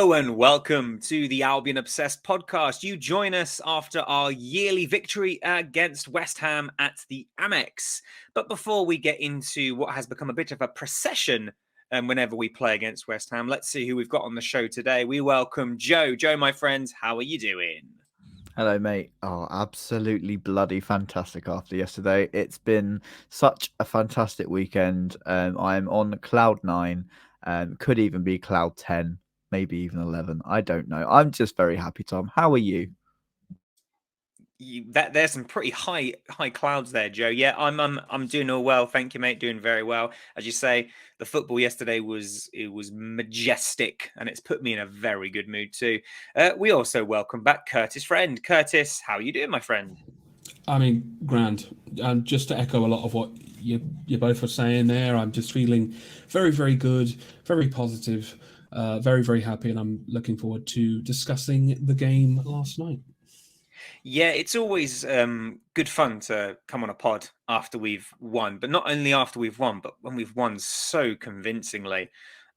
Hello and welcome to the Albion Obsessed podcast. You join us after our yearly victory against West Ham at the AMEX. But before we get into what has become a bit of a procession whenever we play against West Ham, let's see who we've got on the show today. We welcome Joe. Joe, my friend, how are you doing? Hello, mate. Oh, absolutely bloody fantastic after yesterday. It's been such a fantastic weekend. I'm on cloud 9, could even be cloud 10, maybe even 11. I don't know. I'm just very happy, Tom. How are you? There's some pretty high clouds there, Joe. Yeah, I'm doing all well, thank you, mate. Doing very well. As you say, the football yesterday was majestic, and it's put me in a very good mood too. We also welcome back Kurtis' friend. Kurtis, how are you doing, my friend? I mean, grand. And just to echo a lot of what you both were saying there, I'm just feeling very, very good, very positive, very, very happy, and I'm looking forward to discussing the game last night. Yeah, it's always good fun to come on a pod after we've won, but not only after we've won, but when we've won so convincingly.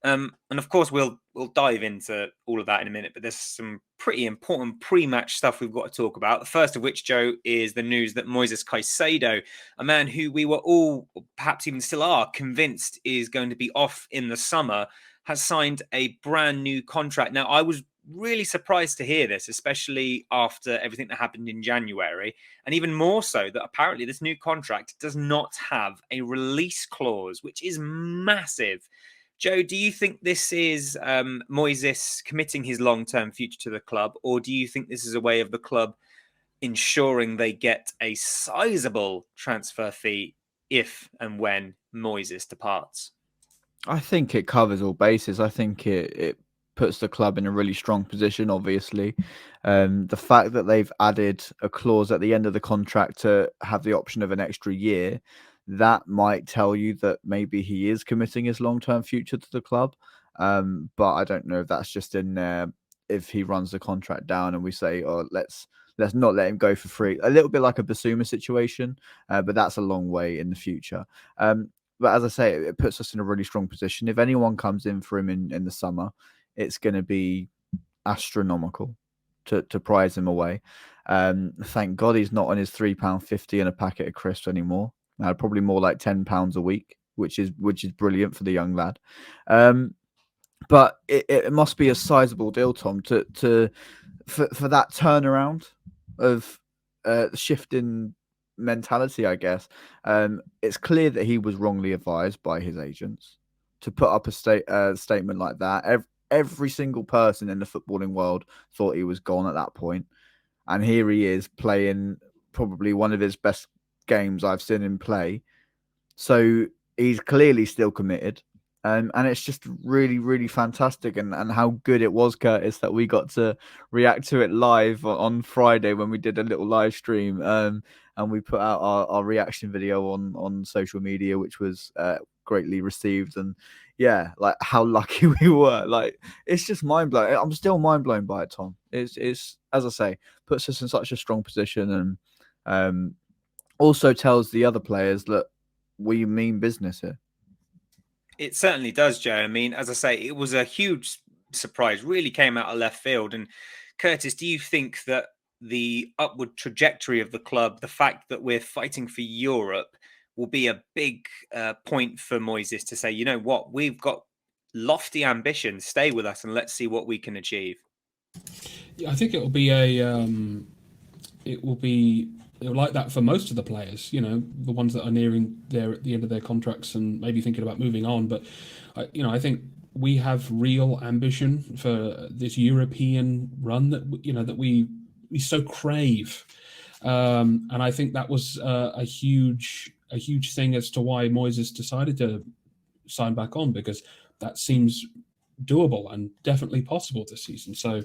And of course, we'll dive into all of that in a minute. But there's some pretty important pre-match stuff we've got to talk about. The first of which, Joe, is the news that Moises Caicedo, a man who we were all, perhaps even still are, convinced is going to be off in the summer, has signed a brand new contract. Now, I was really surprised to hear this, especially after everything that happened in January, and even more so that apparently this new contract does not have a release clause, which is massive. Joe, do you think this is Moises committing his long-term future to the club, or do you think this is a way of the club ensuring they get a sizable transfer fee if and when Moises departs? I think it covers all bases. I think it puts the club in a really strong position, obviously. The fact that they've added a clause at the end of the contract to have the option of an extra year, that might tell you that maybe he is committing his long-term future to the club. But I don't know if that's just in there if he runs the contract down and we say, oh, let's not let him go for free. A little bit like a Basuma situation, but that's a long way in the future. But as I say, it puts us in a really strong position. If anyone comes in for him in the summer, it's going to be astronomical to prize him away. Thank God he's not on his £3.50 and a packet of crisps anymore. Probably more like £10 a week, which is brilliant for the young lad. But it must be a sizable deal, Tom, for that turnaround of shift in mentality, I guess. It's clear that he was wrongly advised by his agents to put up a statement like that. Every single person in the footballing world thought he was gone at that point, and here he is playing probably one of his best games I've seen him play. So he's clearly still committed. And it's just really, really fantastic. And how good it was, Kurtis, that we got to react to it live on Friday when we did a little live stream. And we put out our reaction video on social media, which was greatly received. And yeah, like how lucky we were. Like, it's just mind blowing. I'm still mind blown by it, Tom. It's as I say, puts us in such a strong position, and also tells the other players that we mean business here. It certainly does, Joe. I mean, as I say, it was a huge surprise, really came out of left field. And Kurtis, do you think that the upward trajectory of the club, the fact that we're fighting for Europe, will be a big point for Moises to say, you know what, we've got lofty ambitions, stay with us and let's see what we can achieve? Yeah, I think it will be like that for most of the players. You know, the ones that are nearing at the end of their contracts and maybe thinking about moving on. But I think we have real ambition for this European run that we so crave. And I think that was a huge thing as to why Moises decided to sign back on, because that seems doable and definitely possible this season. So,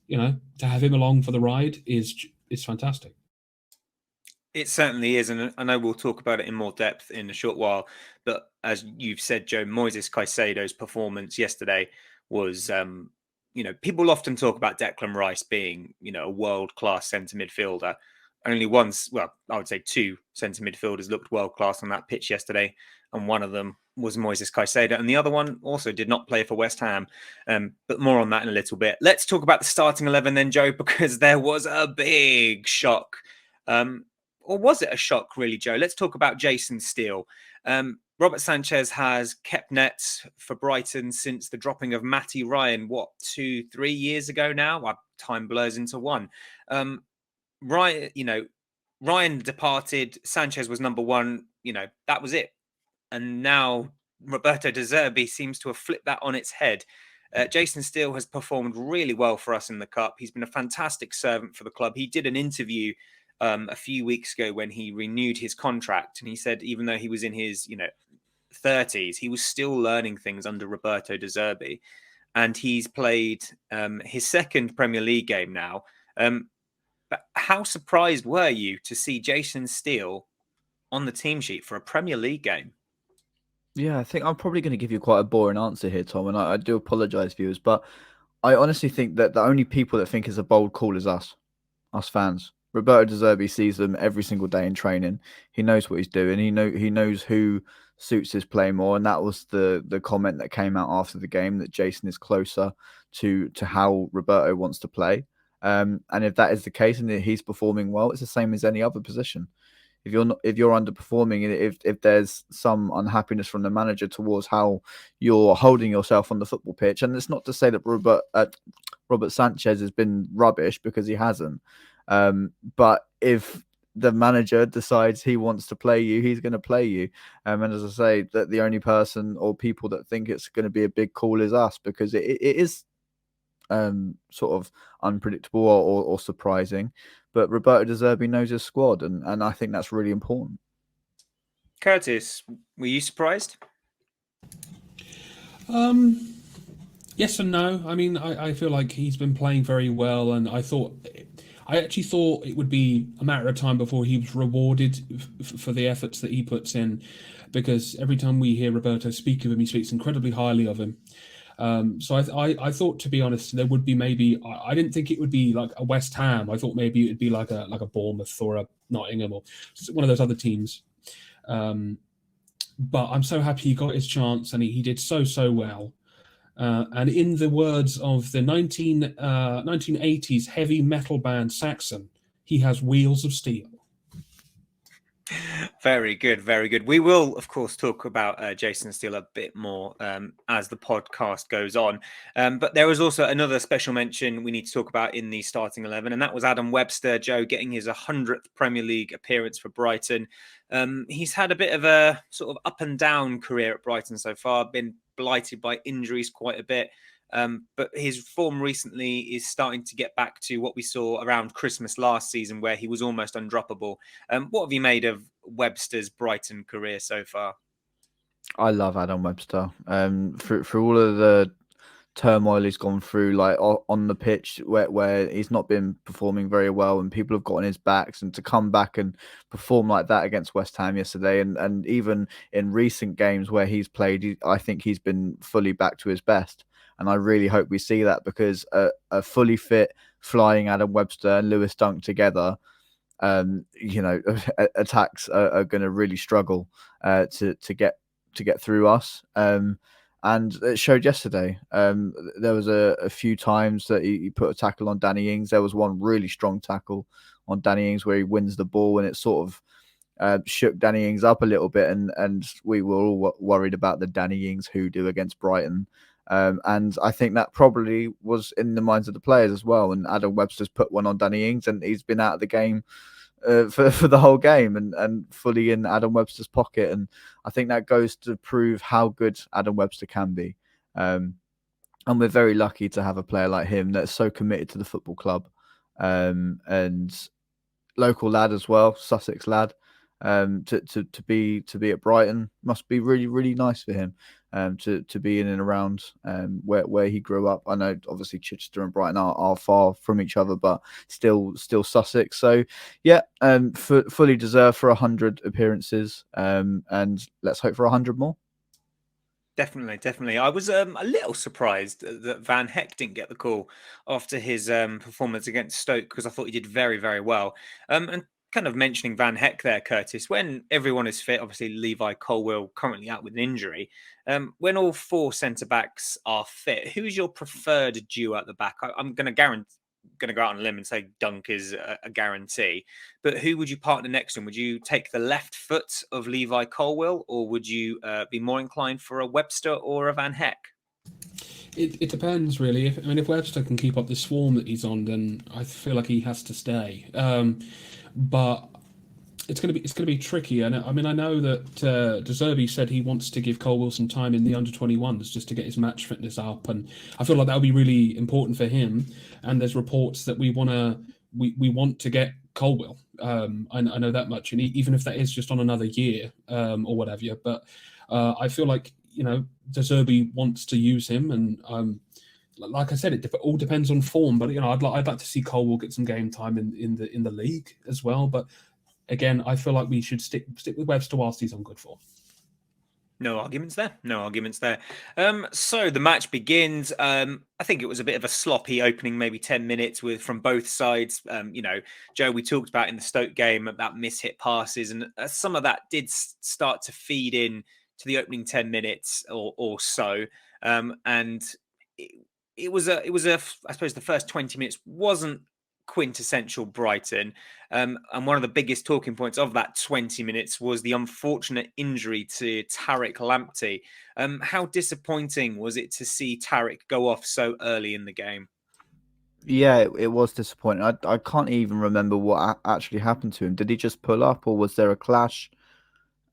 to have him along for the ride is fantastic. It certainly is, and I know we'll talk about it in more depth in a short while. But as you've said, Joe, Moises Caicedo's performance yesterday was, people often talk about Declan Rice being, a world-class centre midfielder. only once, well, I would say two centre midfielders looked world class on that pitch yesterday, and one of them was Moises Caicedo, and the other one also did not play for West Ham. But more on that in a little bit. Let's talk about the starting 11 then, Joe, because there was a big shock. Or was it a shock, really, Joe? Let's talk about Jason Steele. Robert Sanchez has kept nets for Brighton since the dropping of Matty Ryan, 2-3 years ago now? Time blurs into one. Ryan departed. Sanchez was number one. That was it. And now Roberto De Zerbi seems to have flipped that on its head. Jason Steele has performed really well for us in the Cup. He's been a fantastic servant for the club. He did an interview a few weeks ago when he renewed his contract, and he said even though he was in his 30s, he was still learning things under Roberto De Zerbi, and he's played his second Premier League game now. But how surprised were you to see Jason Steele on the team sheet for a Premier League game? Yeah, I think I'm probably going to give you quite a boring answer here, Tom, and I do apologise, viewers, but I honestly think that the only people that think it's a bold call is us fans. Roberto De Zerbi sees them every single day in training. He knows what he's doing. He knows who suits his play more, and that was the comment that came out after the game, that Jason is closer to how Roberto wants to play. And if that is the case and he's performing well, it's the same as any other position. If you're underperforming, and if there's some unhappiness from the manager towards how you're holding yourself on the football pitch, and it's not to say that Robert Sanchez has been rubbish, because he hasn't. But if the manager decides he wants to play you, he's going to play you. And as I say, that the only person or people that think it's going to be a big call is us, because it is sort of unpredictable or surprising. But Roberto De Zerbi knows his squad, and I think that's really important. Kurtis, were you surprised? Yes and no. I mean, I feel like he's been playing very well, and I actually thought it would be a matter of time before he was rewarded for the efforts that he puts in, because every time we hear Roberto speak of him, he speaks incredibly highly of him. So I thought, to be honest, there would be maybe, I didn't think it would be like a West Ham. I thought maybe it'd be like a Bournemouth or a Nottingham or one of those other teams. But I'm so happy he got his chance, and he did so well. And in the words of the 1980s heavy metal band Saxon, he has wheels of steel. Very good, very good. We will, of course, talk about Jason Steele a bit more as the podcast goes on. But there was also another special mention we need to talk about in the starting 11, and that was Adam Webster, Joe, getting his 100th Premier League appearance for Brighton. He's had a bit of a sort of up and down career at Brighton so far, been blighted by injuries quite a bit. But his form recently is starting to get back to what we saw around Christmas last season, where he was almost undroppable. What have you made of Webster's Brighton career so far? I love Adam Webster. Through all of the turmoil he's gone through, like on the pitch, where he's not been performing very well, and people have got on his backs, and to come back and perform like that against West Ham yesterday, and even in recent games where he's played, I think he's been fully back to his best. And I really hope we see that, because a fully fit, flying Adam Webster and Lewis Dunk together, attacks are going to really struggle to get through us. And it showed yesterday. There was a few times that he put a tackle on Danny Ings. There was one really strong tackle on Danny Ings where he wins the ball, and it sort of shook Danny Ings up a little bit. And we were all worried about the Danny Ings hoodoo against Brighton. And I think that probably was in the minds of the players as well. And Adam Webster's put one on Danny Ings, and he's been out of the game for the whole game, and fully in Adam Webster's pocket. And I think that goes to prove how good Adam Webster can be. And we're very lucky to have a player like him that's so committed to the football club, and local lad as well, Sussex lad. To be at Brighton must be really, really nice for him. To be in and around where he grew up. I know obviously Chichester and Brighton are far from each other, but still Sussex. So yeah, fully deserved for 100 appearances, and let's hope for 100 more. Definitely. I was a little surprised that Van Heck didn't get the call after his performance against Stoke, because I thought he did very, very well. And kind of mentioning Van Heck there, Curtis, when everyone is fit, obviously Levi Colwill currently out with an injury. When all four centre backs are fit, who's your preferred duo at the back? I'm going to go out on a limb and say Dunk is a guarantee. But who would you partner next to him? Would you take the left foot of Levi Colwill, or would you be more inclined for a Webster or a Van Heck? It depends, really. If Webster can keep up the swarm that he's on, then I feel like he has to stay. But it's going to be tricky. And I know that Zerbi said he wants to give Colwill some time in the under-21s just to get his match fitness up, and I feel like that would be really important for him. And there's reports that we want to get Colwill. I know that much, and even if that is just on another year or whatever. But I feel like De Zerbi wants to use him, and like I said, it all depends on form. But I'd like to see Colwill get some game time in the league as well. But again, I feel like we should stick with Webster whilst he's on good form. No arguments there. So the match begins. I think it was a bit of a sloppy opening, maybe 10 minutes from both sides. Joe, we talked about in the Stoke game about mishit passes, and some of that did start to feed in to the opening 10 minutes or so. And it was I suppose the first 20 minutes wasn't quintessential Brighton. And one of the biggest talking points of that 20 minutes was the unfortunate injury to Tariq Lamptey. How disappointing was it to see Tariq go off so early in the game? Yeah, it was disappointing. I can't even remember what actually happened to him. Did he just pull up, or was there a clash?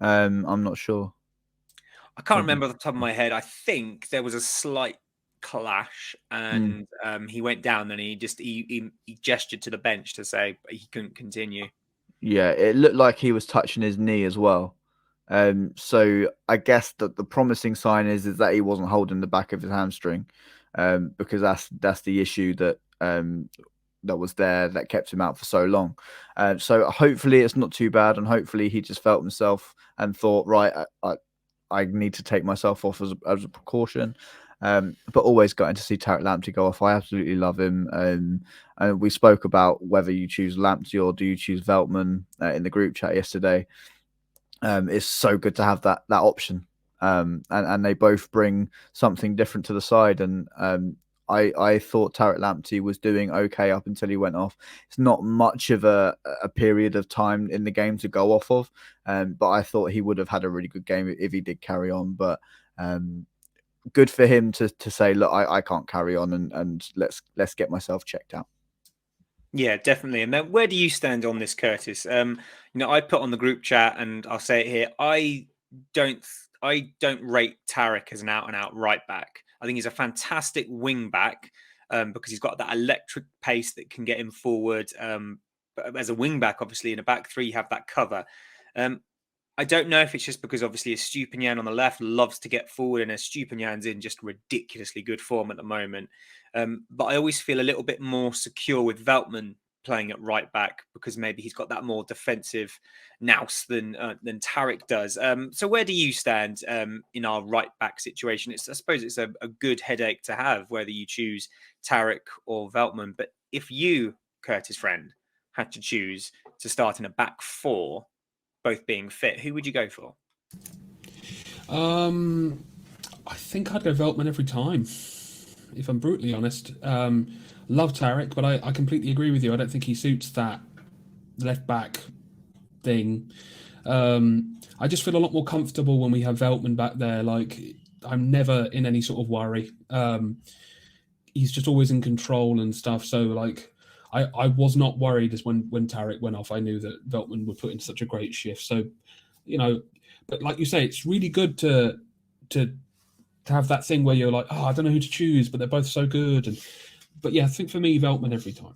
I'm not sure. I can't remember off the top of my head. I think there was a slight clash, and he went down, and he gestured to the bench to say he couldn't continue. Yeah, it looked like he was touching his knee as well. So I guess that the promising sign is that he wasn't holding the back of his hamstring, because that's the issue that was there that kept him out for so long. So hopefully it's not too bad, and hopefully he just felt himself and thought, right, I need to take myself off as a precaution. But always going to see Tariq Lamptey go off. I absolutely love him. And we spoke about whether you choose Lamptey or do you choose Veltman in the group chat yesterday. It's so good to have that option. And they both bring something different to the side. And I thought Tariq Lamptey was doing okay up until he went off. It's not much of a period of time in the game to go off of, but I thought he would have had a really good game if he did carry on. But good for him to say, look, I can't carry on, and let's get myself checked out. Yeah, definitely. And then where do you stand on this, Curtis? I put on the group chat, and I'll say it here. I don't rate Tariq as an out and out right back. I think he's a fantastic wing back because he's got that electric pace that can get him forward. But as a wing back, obviously in a back three, you have that cover. I don't know if it's just because obviously Estupinian on the left loves to get forward, and Estupinian's in just ridiculously good form at the moment. But I always feel a little bit more secure with Veltman playing at right back because maybe he's got that more defensive nous than Tariq does. So where do you stand in our right back situation? I suppose it's a good headache to have whether you choose Tariq or Veltman. But if you, Curtis friend, had to choose to start in a back four, both being fit, who would you go for? I think I'd go Veltman every time, if I'm brutally honest. Love Tariq, but I completely agree with you. I don't think he suits that left back thing. I just feel a lot more comfortable when we have Veltman back there. Like, I'm never in any sort of worry. He's just always in control and stuff. So, like, I was not worried as when Tariq went off. I knew that Veltman would put in such a great shift. So, but like you say, it's really good to have that thing where you're like, I don't know who to choose, but they're both so good. But yeah, I think for me, Veltman every time.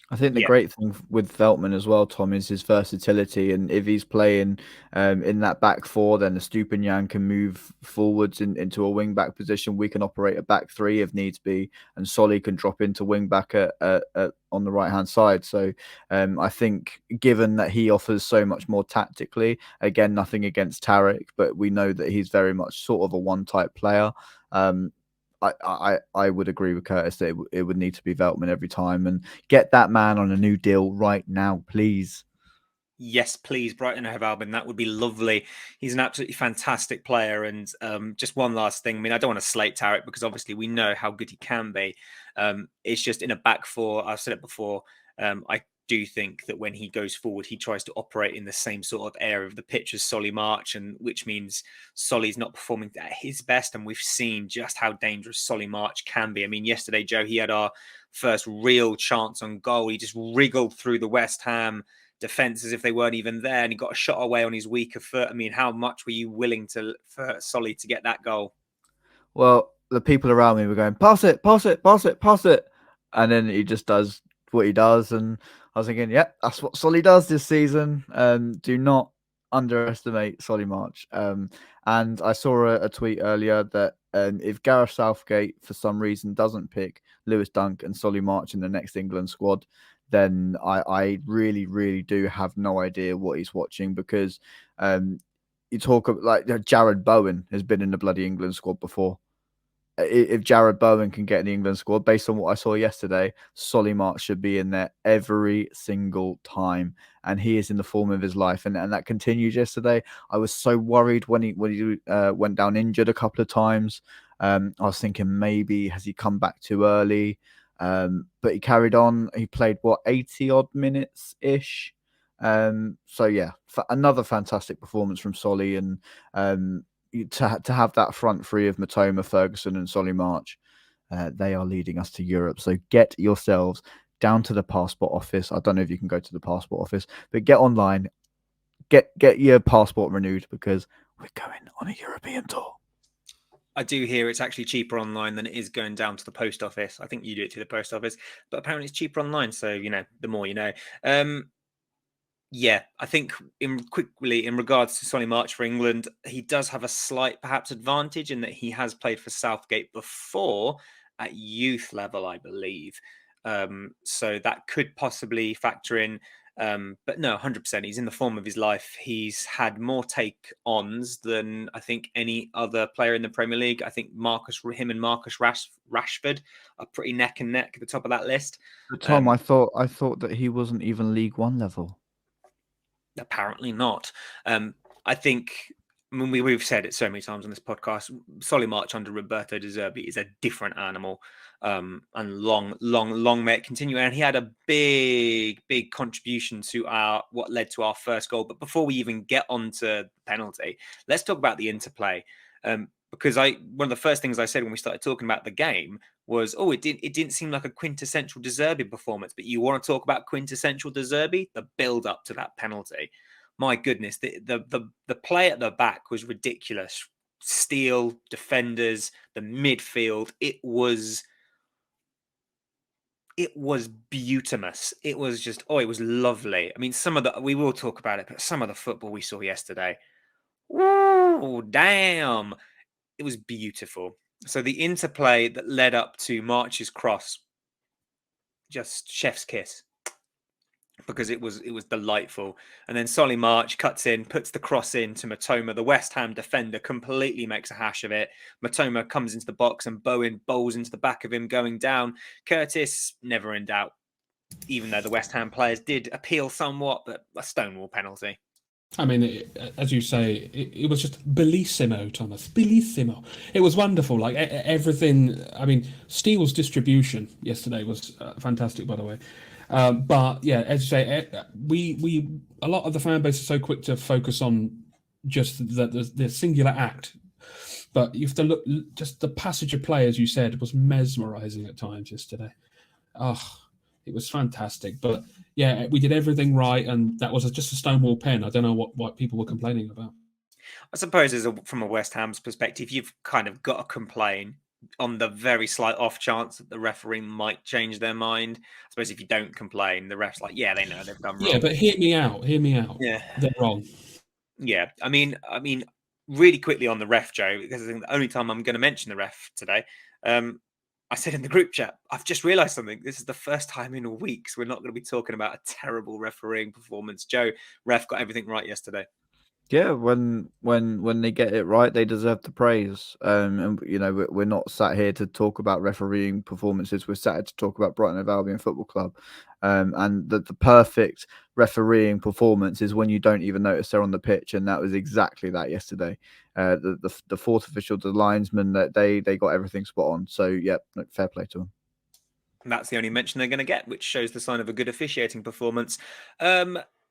I think the Yeah. great thing with Veltman as well, Tom, is his versatility. And if he's playing in that back four, then the Stupinian can move forwards into a wing back position. We can operate a back three if needs be, and Solly can drop into wing back on the right hand side. So I think, given that he offers so much more tactically, again, nothing against Tarek, but we know that he's very much sort of a one type player. I would agree with Kurtis that it would need to be Veltman every time, and get that man on a new deal right now, please. Yes, please, Brighton have Albion. That would be lovely. He's an absolutely fantastic player. And just one last thing. I mean, I don't want to slate Tarek because obviously we know how good he can be. It's just in a back four. I've said it before. I do think that when he goes forward, he tries to operate in the same sort of area of the pitch as Solly March, and which means Solly's not performing at his best. And we've seen just how dangerous Solly March can be. I mean, yesterday, Joe, he had our first real chance on goal. He just wriggled through the West Ham defense as if they weren't even there, and he got a shot away on his weaker foot. I mean, how much were you willing for Solly to get that goal? Well, the people around me were going, pass it, pass it, pass it, pass it. And then he just does what he does. And I was thinking, yeah, that's what Solly does this season. Do not underestimate Solly March. And I saw a tweet earlier that if Gareth Southgate, for some reason, doesn't pick Lewis Dunk and Solly March in the next England squad, then I really, really do have no idea what he's watching, because you talk of, like, Jared Bowen has been in the bloody England squad before. If Jared Bowen can get in the England squad, based on what I saw yesterday, Solly March should be in there every single time, and he is in the form of his life, and that continued yesterday. I was so worried when he went down injured a couple of times. I was thinking, maybe has he come back too early? But he carried on. He played 80 odd minutes ish. So yeah, another fantastic performance from Solly, and to have that front three of Matoma, Ferguson, and Solly March, they are leading us to Europe. So get yourselves down to the passport office. I don't know if you can go to the passport office, but get online, get your passport renewed, because we're going on a European tour. I do hear it's actually cheaper online than it is going down to the post office. I think you do it to the post office, but apparently it's cheaper online. So, the more you know. Yeah, I think in regards to Solly March for England, he does have a slight perhaps advantage in that he has played for Southgate before at youth level, I believe. So that could possibly factor in. But no, 100%. He's in the form of his life. He's had more take-ons than I think any other player in the Premier League. I think him and Marcus Rashford are pretty neck and neck at the top of that list. But Tom, I thought that he wasn't even League One level. Apparently not. I think, I mean, we've said it so many times on this podcast, Solly March under Roberto De Zerbi is a different animal. And long may it continue. And he had a big contribution to what led to our first goal. But before we even get onto the penalty, let's talk about the interplay. Because one of the first things I said when we started talking about the game was, it didn't seem like a quintessential De Zerbi performance. But you want to talk about quintessential De Zerbi? The build up to that penalty. My goodness, the play at the back was ridiculous. Steele, defenders, the midfield. It was beautimous. It was just, it was lovely. I mean, we will talk about it, but some of the football we saw yesterday, oh, damn. It was beautiful. So the interplay that led up to March's cross, just chef's kiss, because it was delightful. And then Solly March cuts in, puts the cross in to Matoma. The West Ham defender completely makes a hash of it. Matoma comes into the box and Bowen bowls into the back of him, going down. Kurtis, never in doubt, even though the West Ham players did appeal somewhat, but a stonewall penalty. I mean, as you say, it was just bellissimo, Thomas. Bellissimo. It was wonderful. Like everything. I mean, Steele's distribution yesterday was fantastic, by the way. But yeah, as you say, we a lot of the fan base is so quick to focus on just the singular act. But you have to look. Just the passage of play, as you said, was mesmerising at times yesterday. It was fantastic. But yeah, we did everything right, and that was just a stonewall pen. I don't know what people were complaining about. I suppose from a West Ham's perspective, you've kind of got to complain on the very slight off chance that the referee might change their mind. I suppose if you don't complain, the ref's like, yeah, they know they've done wrong. Yeah, but hear me out. Yeah. They're wrong. Yeah, I mean, really quickly on the ref, Joe, because I think the only time I'm going to mention the ref today, I said in the group chat, I've just realised something. This is the first time in weeks we're not going to be talking about a terrible refereeing performance. Joe, ref got everything right yesterday. Yeah, when they get it right, they deserve the praise. And you know, we're not sat here to talk about refereeing performances. We're sat here to talk about Brighton and Albion Football Club. And the perfect refereeing performance is when you don't even notice they're on the pitch, and that was exactly that yesterday. The fourth official, the linesman, that they got everything spot on. So yeah, fair play to them. That's the only mention they're going to get, which shows the sign of a good officiating performance.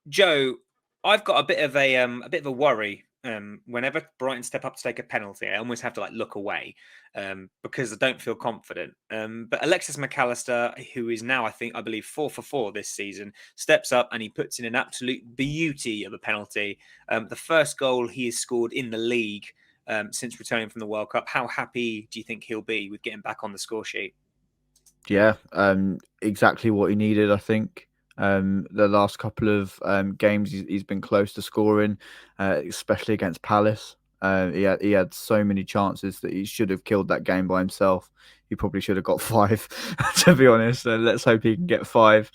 Joe, I've got a bit of a worry. Whenever Brighton step up to take a penalty, I almost have to look away because I don't feel confident. But Alexis McAllister, who is now, I believe 4 for 4 this season, steps up and he puts in an absolute beauty of a penalty. The first goal he has scored in the league since returning from the World Cup. How happy do you think he'll be with getting back on the score sheet? Yeah, exactly what he needed, I think. The last couple of games, he's been close to scoring, especially against Palace. He had so many chances that he should have killed that game by himself. He probably should have got 5, to be honest. Let's hope he can get 5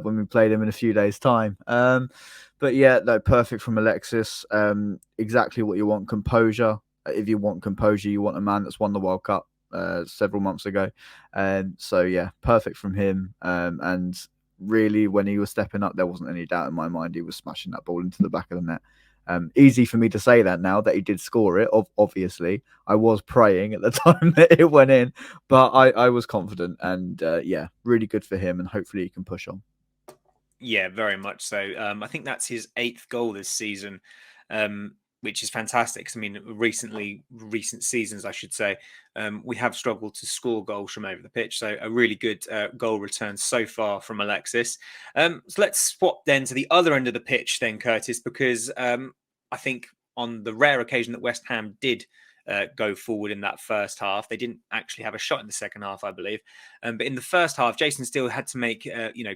when we play him in a few days' time. But yeah, no, perfect from Alexis. Exactly what you want, composure. If you want composure, you want a man that's won the World Cup several months ago. So yeah, perfect from him. And really, when he was stepping up, there wasn't any doubt in my mind he was smashing that ball into the back of the net. Easy for me to say that now that he did score it. Obviously, I was praying at the time that it went in, but I was confident, and yeah, really good for him, and hopefully he can push on. Yeah, very much so. I think that's his 8th goal this season, which is fantastic. I mean, recent seasons, I should say, we have struggled to score goals from over the pitch. So a really good goal return so far from Alexis. So let's swap then to the other end of the pitch then, Kurtis, because I think on the rare occasion that West Ham did go forward in that first half, they didn't actually have a shot in the second half, I believe. But in the first half, Jason Steele had to make,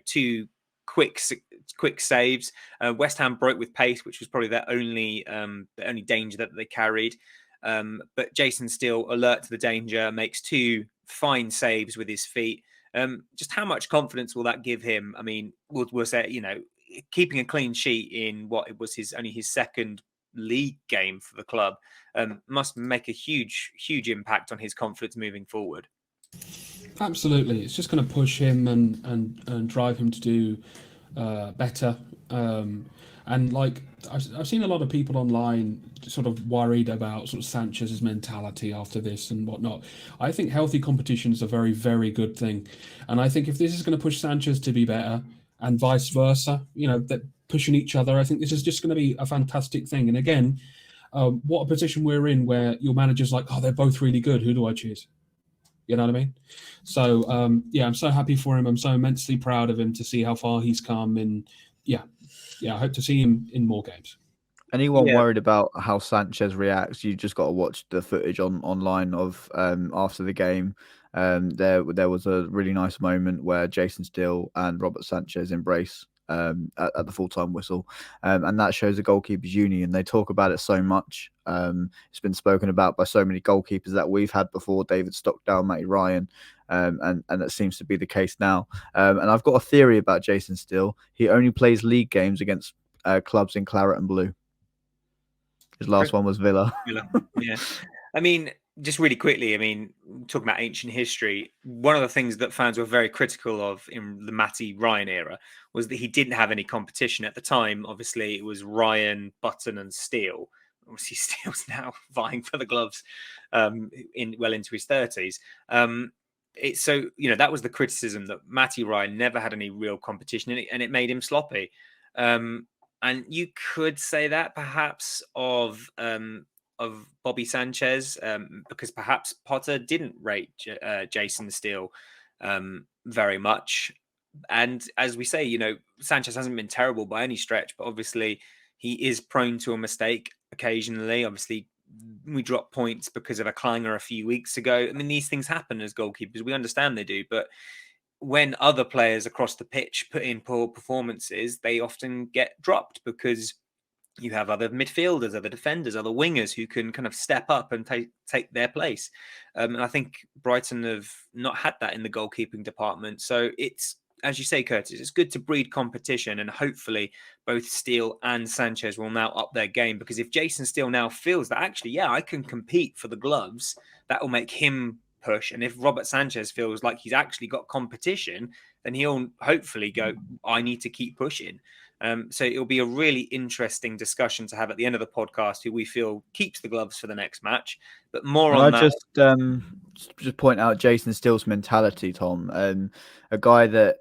2 quick saves. West Ham broke with pace, which was probably the only danger that they carried. But Jason Steele, alert to the danger, makes 2 fine saves with his feet. Just how much confidence will that give him? I mean, we'll say, keeping a clean sheet in what it was his second league game for the club must make a huge impact on his confidence moving forward. Absolutely, it's just going to push him and drive him to do better. And I've seen a lot of people online sort of worried about sort of Sanchez's mentality after this and whatnot. I think healthy competition is a very, very good thing, and I think if this is going to push Sanchez to be better and vice versa, that pushing each other, I think this is just going to be a fantastic thing. And again, what a position we're in where your manager's like, oh, they're both really good. Who do I choose? You know what I mean? So, yeah, I'm so happy for him. I'm so immensely proud of him to see how far he's come. And yeah, I hope to see him in more games. Anyone worried about how Sanchez reacts, you just got to watch the footage online of after the game. There was a really nice moment where Jason Steele and Robert Sanchez embrace at the full-time whistle, and that shows the goalkeepers' union. They talk about it so much. It's been spoken about by so many goalkeepers that we've had before, David Stockdale, Matty Ryan, and that seems to be the case now. And I've got a theory about Jason Steele. He only plays league games against clubs in claret and blue. His last one was Villa. Yeah. I mean, just really quickly, talking about ancient history, one of the things that fans were very critical of in the Matty Ryan era was that he didn't have any competition at the time. Obviously, it was Ryan, Button, and Steele. Obviously, Steele's now vying for the gloves into his 30s. That was the criticism, that Matty Ryan never had any real competition, and it made him sloppy. And you could say that perhaps of Bobby Sanchez, because perhaps Potter didn't rate Jason Steele very much. And as we say, Sanchez hasn't been terrible by any stretch, but obviously he is prone to a mistake occasionally. Obviously, we dropped points because of a clanger a few weeks ago. I mean, these things happen as goalkeepers. We understand they do, but when other players across the pitch put in poor performances, they often get dropped because you have other midfielders, other defenders, other wingers who can kind of step up and take their place. And I think Brighton have not had that in the goalkeeping department. So it's, as you say, Kurtis, it's good to breed competition, and hopefully both Steele and Sanchez will now up their game, because if Jason Steele now feels that actually, yeah, I can compete for the gloves, that will make him push. And if Robert Sanchez feels like he's actually got competition, then he'll hopefully go, I need to keep pushing. So it'll be a really interesting discussion to have at the end of the podcast, who we feel keeps the gloves for the next match. But more on that. Just point out Jason Steele's mentality, Tom. A guy that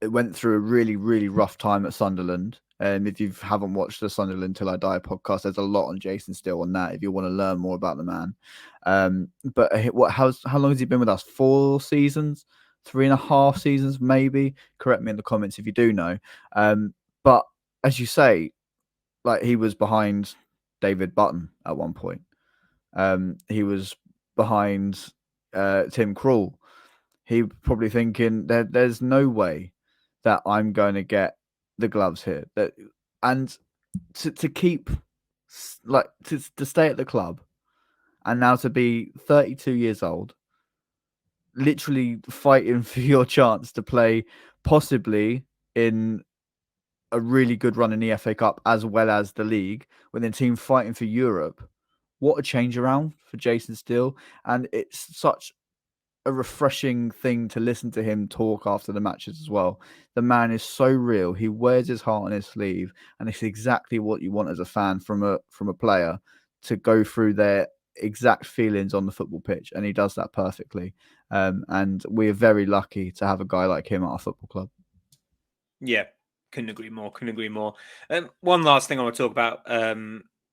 went through a really, really rough time at Sunderland. If you haven't watched the Sunderland Till I Die podcast, there's a lot on Jason Steele on that if you want to learn more about the man. But how long has he been with us? 4 seasons? 3.5 seasons, maybe? Correct me in the comments if you do know. But as you say, like, he was behind David Button at one point. He was behind Tim Krul. He probably thinking that there's no way that I'm going to get the gloves here. And to keep, like, to stay at the club, and now to be 32 years old, literally fighting for your chance to play possibly in a really good run in the FA Cup as well as the league, with a team fighting for Europe. What a change around for Jason Steele. And it's such a refreshing thing to listen to him talk after the matches as well. The man is so real. He wears his heart on his sleeve, and it's exactly what you want as a fan from a player, to go through their exact feelings on the football pitch, and he does that perfectly. And we're very lucky to have a guy like him at our football club. Yeah, couldn't agree more. One last thing I want to talk about,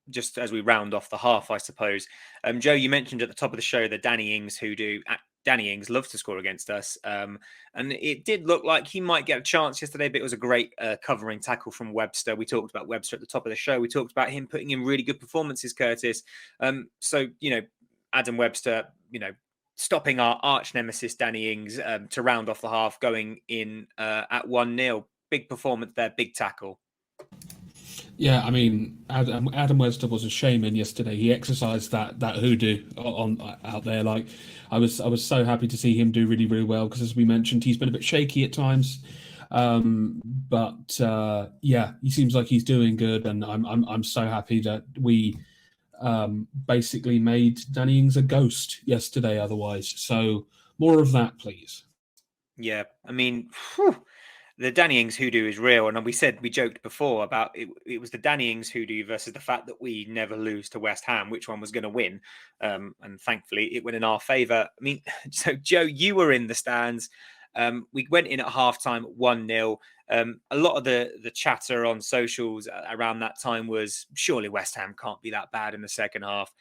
just as we round off the half, I suppose. Joe, you mentioned at the top of the show that Danny Ings loves to score against us. And it did look like he might get a chance yesterday, but it was a great covering tackle from Webster. We talked about Webster at the top of the show. We talked about him putting in really good performances, Kurtis. So, Adam Webster, stopping our arch nemesis, Danny Ings, to round off the half, going in at 1-0. Big performance there, big tackle. Yeah, I mean, Adam Webster was a shaman yesterday. He exercised that hoodoo out there. Like, I was so happy to see him do really, really well, because, as we mentioned, he's been a bit shaky at times. But yeah, he seems like he's doing good, and I'm so happy that we basically made Danny Ings a ghost yesterday. Otherwise, so more of that, please. Yeah, I mean, the Danny Ings hoodoo is real. And we joked before about it was the Danny Ings hoodoo versus the fact that we never lose to West Ham, which one was going to win. And thankfully it went in our favour. I mean, so Joe, you were in the stands. We went in at halftime 1-0. A lot of the chatter on socials around that time was, surely West Ham can't be that bad in the second half.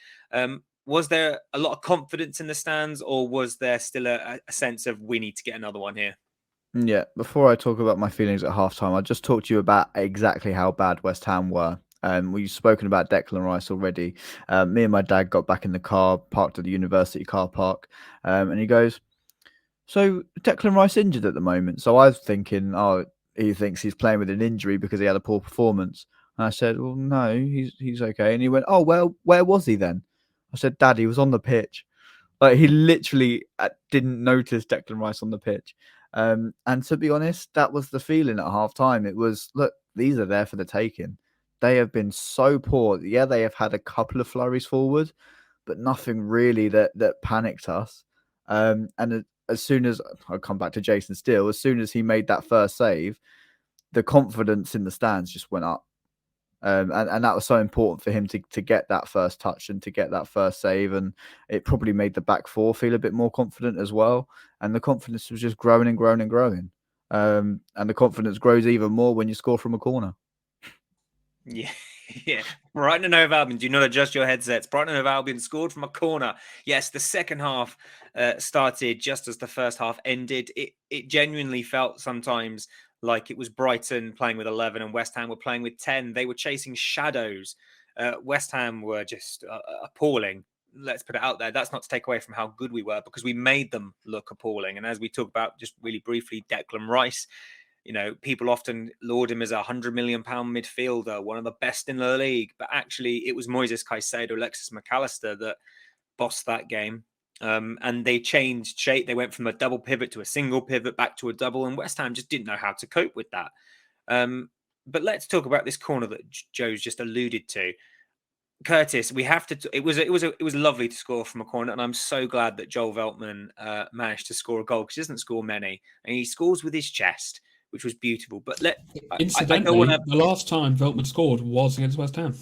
Was there a lot of confidence in the stands, or was there still a sense of, we need to get another one here? Yeah, before I talk about my feelings at halftime, I'll just talk to you about exactly how bad West Ham were. We've spoken about Declan Rice already. Me and my dad got back in the car, parked at the university car park, and he goes, "So Declan Rice injured at the moment?" So I was thinking, oh, he thinks he's playing with an injury because he had a poor performance. And I said, well, no, he's okay. And he went, oh, well, where was he then? I said, Dad, he was on the pitch. Like, he literally didn't notice Declan Rice on the pitch. And to be honest, that was the feeling at half time. It was, look, these are there for the taking. They have been so poor. Yeah, they have had a couple of flurries forward, but nothing really that panicked us. And as soon as I'll come back to Jason Steele, as soon as he made that first save, the confidence in the stands just went up. And that was so important for him to get that first touch and to get that first save. And it probably made the back four feel a bit more confident as well. And the confidence was just growing and growing and growing. And the confidence grows even more when you score from a corner. Yeah. Yeah, Brighton and Hove Albion, do not adjust your headsets. Brighton and Hove Albion scored from a corner. Yes, the second half started just as the first half ended. It genuinely felt sometimes like it was Brighton playing with 11 and West Ham were playing with 10. They were chasing shadows. West Ham were just appalling. Let's put it out there. That's not to take away from how good we were, because we made them look appalling. And as we talk about just really briefly, Declan Rice, people often laud him as a £100 million midfielder, one of the best in the league. But actually, it was Moises Caicedo, Alexis McAllister that bossed that game. And they changed shape. They went from a double pivot to a single pivot, back to a double, and West Ham just didn't know how to cope with that. But let's talk about this corner that Joe's just alluded to. Kurtis, we have to. It was lovely to score from a corner, and I'm so glad that Joel Veltman managed to score a goal, because he doesn't score many, and he scores with his chest, which was beautiful. But incidentally, the last time Veltman scored was against West Ham.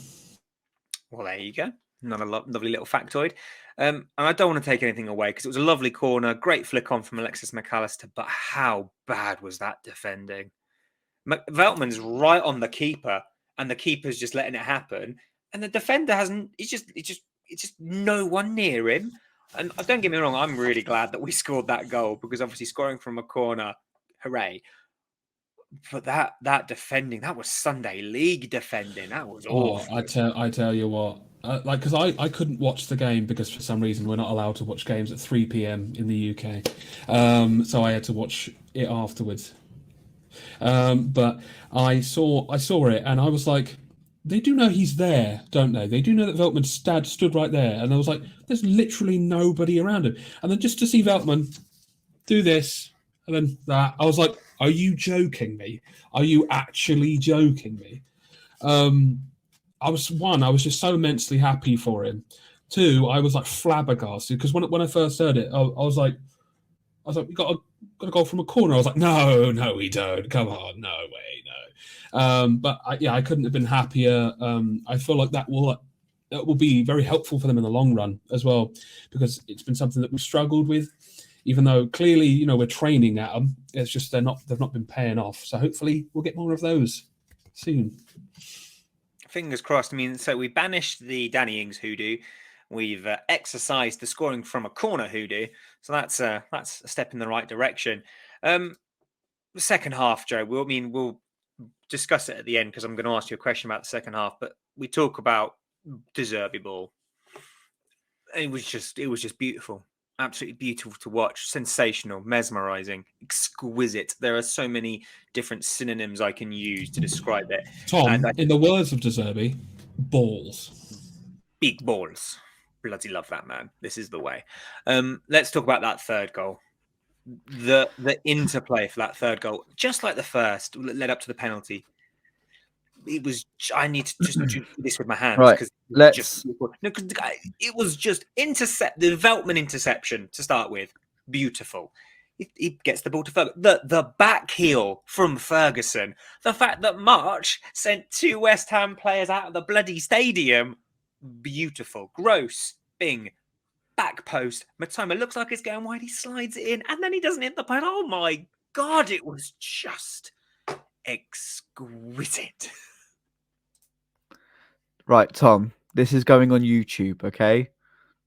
Well, there you go. Another lovely little factoid. And I don't want to take anything away, because it was a lovely corner, great flick on from Alexis McAllister. But how bad was that defending? Veltman's right on the keeper, and the keeper's just letting it happen. And the defender hasn't. It's just no one near him. And don't get me wrong, I'm really glad that we scored that goal, because obviously scoring from a corner, hooray! But that defending, that was Sunday League defending. That was awful. I tell you what, because I couldn't watch the game, because for some reason we're not allowed to watch games at 3 p.m. in the UK, so I had to watch it afterwards. But I saw it, and I was like, they do know he's there, don't they? They do know that Veltman stood right there, and I was like, there's literally nobody around him. And then just to see Veltman do this and then that, I was like, are you joking me? Are you actually joking me? I was just so immensely happy for him. 2, I was like flabbergasted, because when I first heard it, I was like, we got a goal from a corner. I was like, no, we don't. Come on, no way, no. But I couldn't have been happier. I feel like that will be very helpful for them in the long run as well, because it's been something that we've struggled with, even though clearly, we're training at them. It's just they've not been paying off. So hopefully we'll get more of those soon. Fingers crossed. I mean, so we banished the Danny Ings hoodoo. We've exercised the scoring from a corner hoodoo. So that's a step in the right direction. The second half, Joe, we'll discuss it at the end, because I'm going to ask you a question about the second half. But we talk about the Zerbi ball. It was just beautiful. Absolutely beautiful to watch. Sensational, mesmerizing, exquisite. There are so many different synonyms I can use to describe it. Tom, in the words of Zerbi, balls. Big balls. Bloody love that, man. This is the way. Let's talk about that third goal. The interplay for that third goal, just like the first, led up to the penalty. It was. I need to just do this with my hands, Right. because it was just the Veltman interception to start with. Beautiful. He gets the ball to Ferguson. The back heel from Ferguson. The fact that March sent 2 West Ham players out of the bloody stadium. Beautiful. Gross. Bing. Back post. Matoma looks like it's going wide. He slides it in, and then he doesn't hit the post. Oh my God! It was just exquisite. Right, Tom, this is going on YouTube, okay?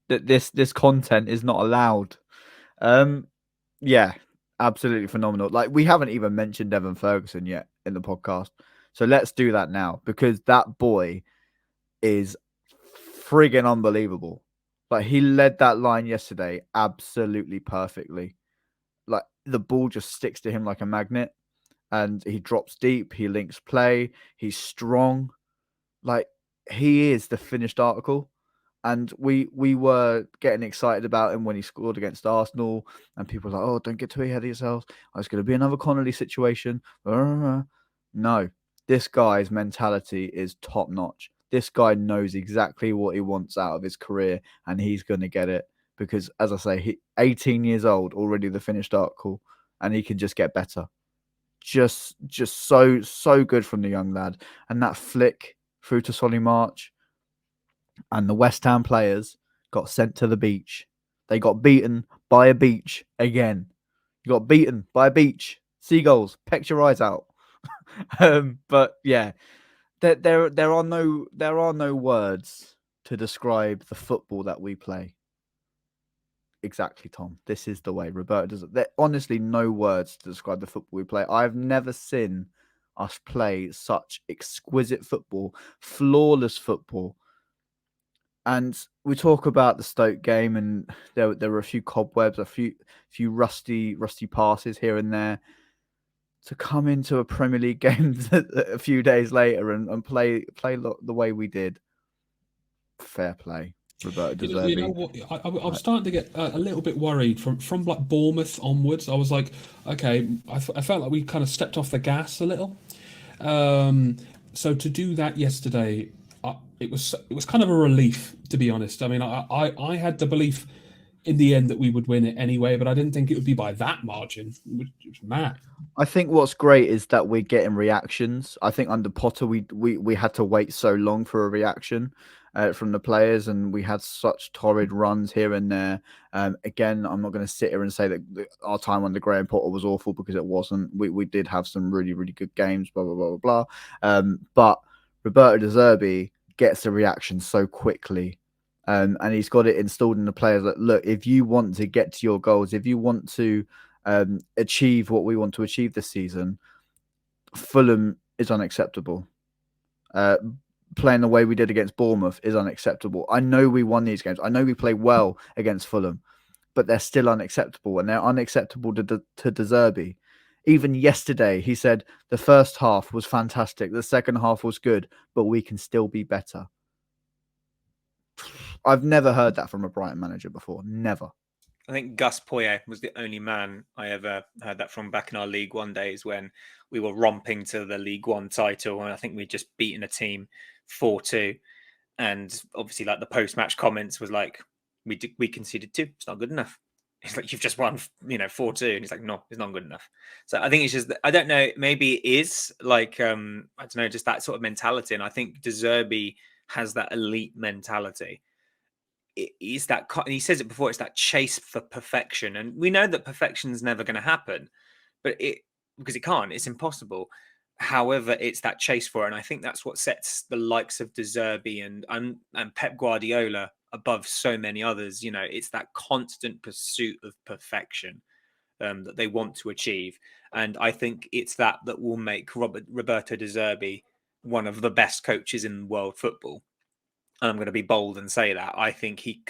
This content is not allowed. Yeah, absolutely phenomenal. Like, we haven't even mentioned Evan Ferguson yet in the podcast. So let's do that now, because that boy is friggin' unbelievable. Like, he led that line yesterday absolutely perfectly. Like, the ball just sticks to him like a magnet, and he drops deep, he links play, he's strong. Like, he is the finished article, and we were getting excited about him when he scored against Arsenal, and people were like, oh, don't get too ahead of yourselves. Oh, it's going to be another Connolly situation. No, this guy's mentality is top notch. This guy knows exactly what he wants out of his career, and he's going to get it, because, as I say, he 18 years old, already the finished article, and he can just get better. Just so good from the young lad. And that flick through to Solly March, and the West Ham players got sent to the beach. They got beaten by a beach again. You got beaten by a beach. Seagulls, pecked your eyes out. But yeah, there are no words to describe the football that we play. Exactly, Tom. This is the way. Roberto does it. There honestly no words to describe the football we play. I've never seen us play such exquisite football, flawless football. And we talk about the Stoke game, and there were a few cobwebs, a few rusty passes here and there. To come into a Premier League game a few days later and play the way we did, fair play, Roberto De Zerbi. You know what? I was starting to get a little bit worried from like Bournemouth onwards. I was like, okay, I felt like we kind of stepped off the gas a little. So to do that yesterday, it was kind of a relief, to be honest. I mean, I had the belief in the end that we would win it anyway, but I didn't think it would be by that margin. It was mad. I think what's great is that we're getting reactions. I think under Potter, we had to wait so long for a reaction from the players, and we had such torrid runs here and there. Again, I'm not going to sit here and say that our time under Graham Potter was awful, because it wasn't. We did have some really, really good games, blah, blah, blah, blah, blah. But Roberto De Zerbi gets a reaction so quickly. And he's got it installed in the players that, look, if you want to get to your goals, if you want to achieve what we want to achieve this season, Fulham is unacceptable. Playing the way we did against Bournemouth is unacceptable. I know we won these games. I know we play well against Fulham, but they're still unacceptable, and they're unacceptable to De Zerbi. Even yesterday, he said the first half was fantastic, the second half was good, but we can still be better. I've never heard that from a Brighton manager before. Never. I think Gus Poyet was the only man I ever heard that from back in our League One days, when we were romping to the League One title, and I think we'd just beaten a team 4-2. And obviously, like, the post-match comments was like, we conceded 2. It's not good enough. It's like, you've just won, 4-2. And he's like, no, it's not good enough. So I think it's just, I don't know, maybe it is like, I don't know, just that sort of mentality. And I think De Zerbi has that elite mentality. It's that, and he says it before, it's that chase for perfection. And we know that perfection is never going to happen, but because it can't, it's impossible. However, it's that chase for it. And I think that's what sets the likes of De Zerbi and Pep Guardiola above so many others. It's that constant pursuit of perfection that they want to achieve. And I think it's that will make Roberto De Zerbi one of the best coaches in world football. And I'm going to be bold and say that I think he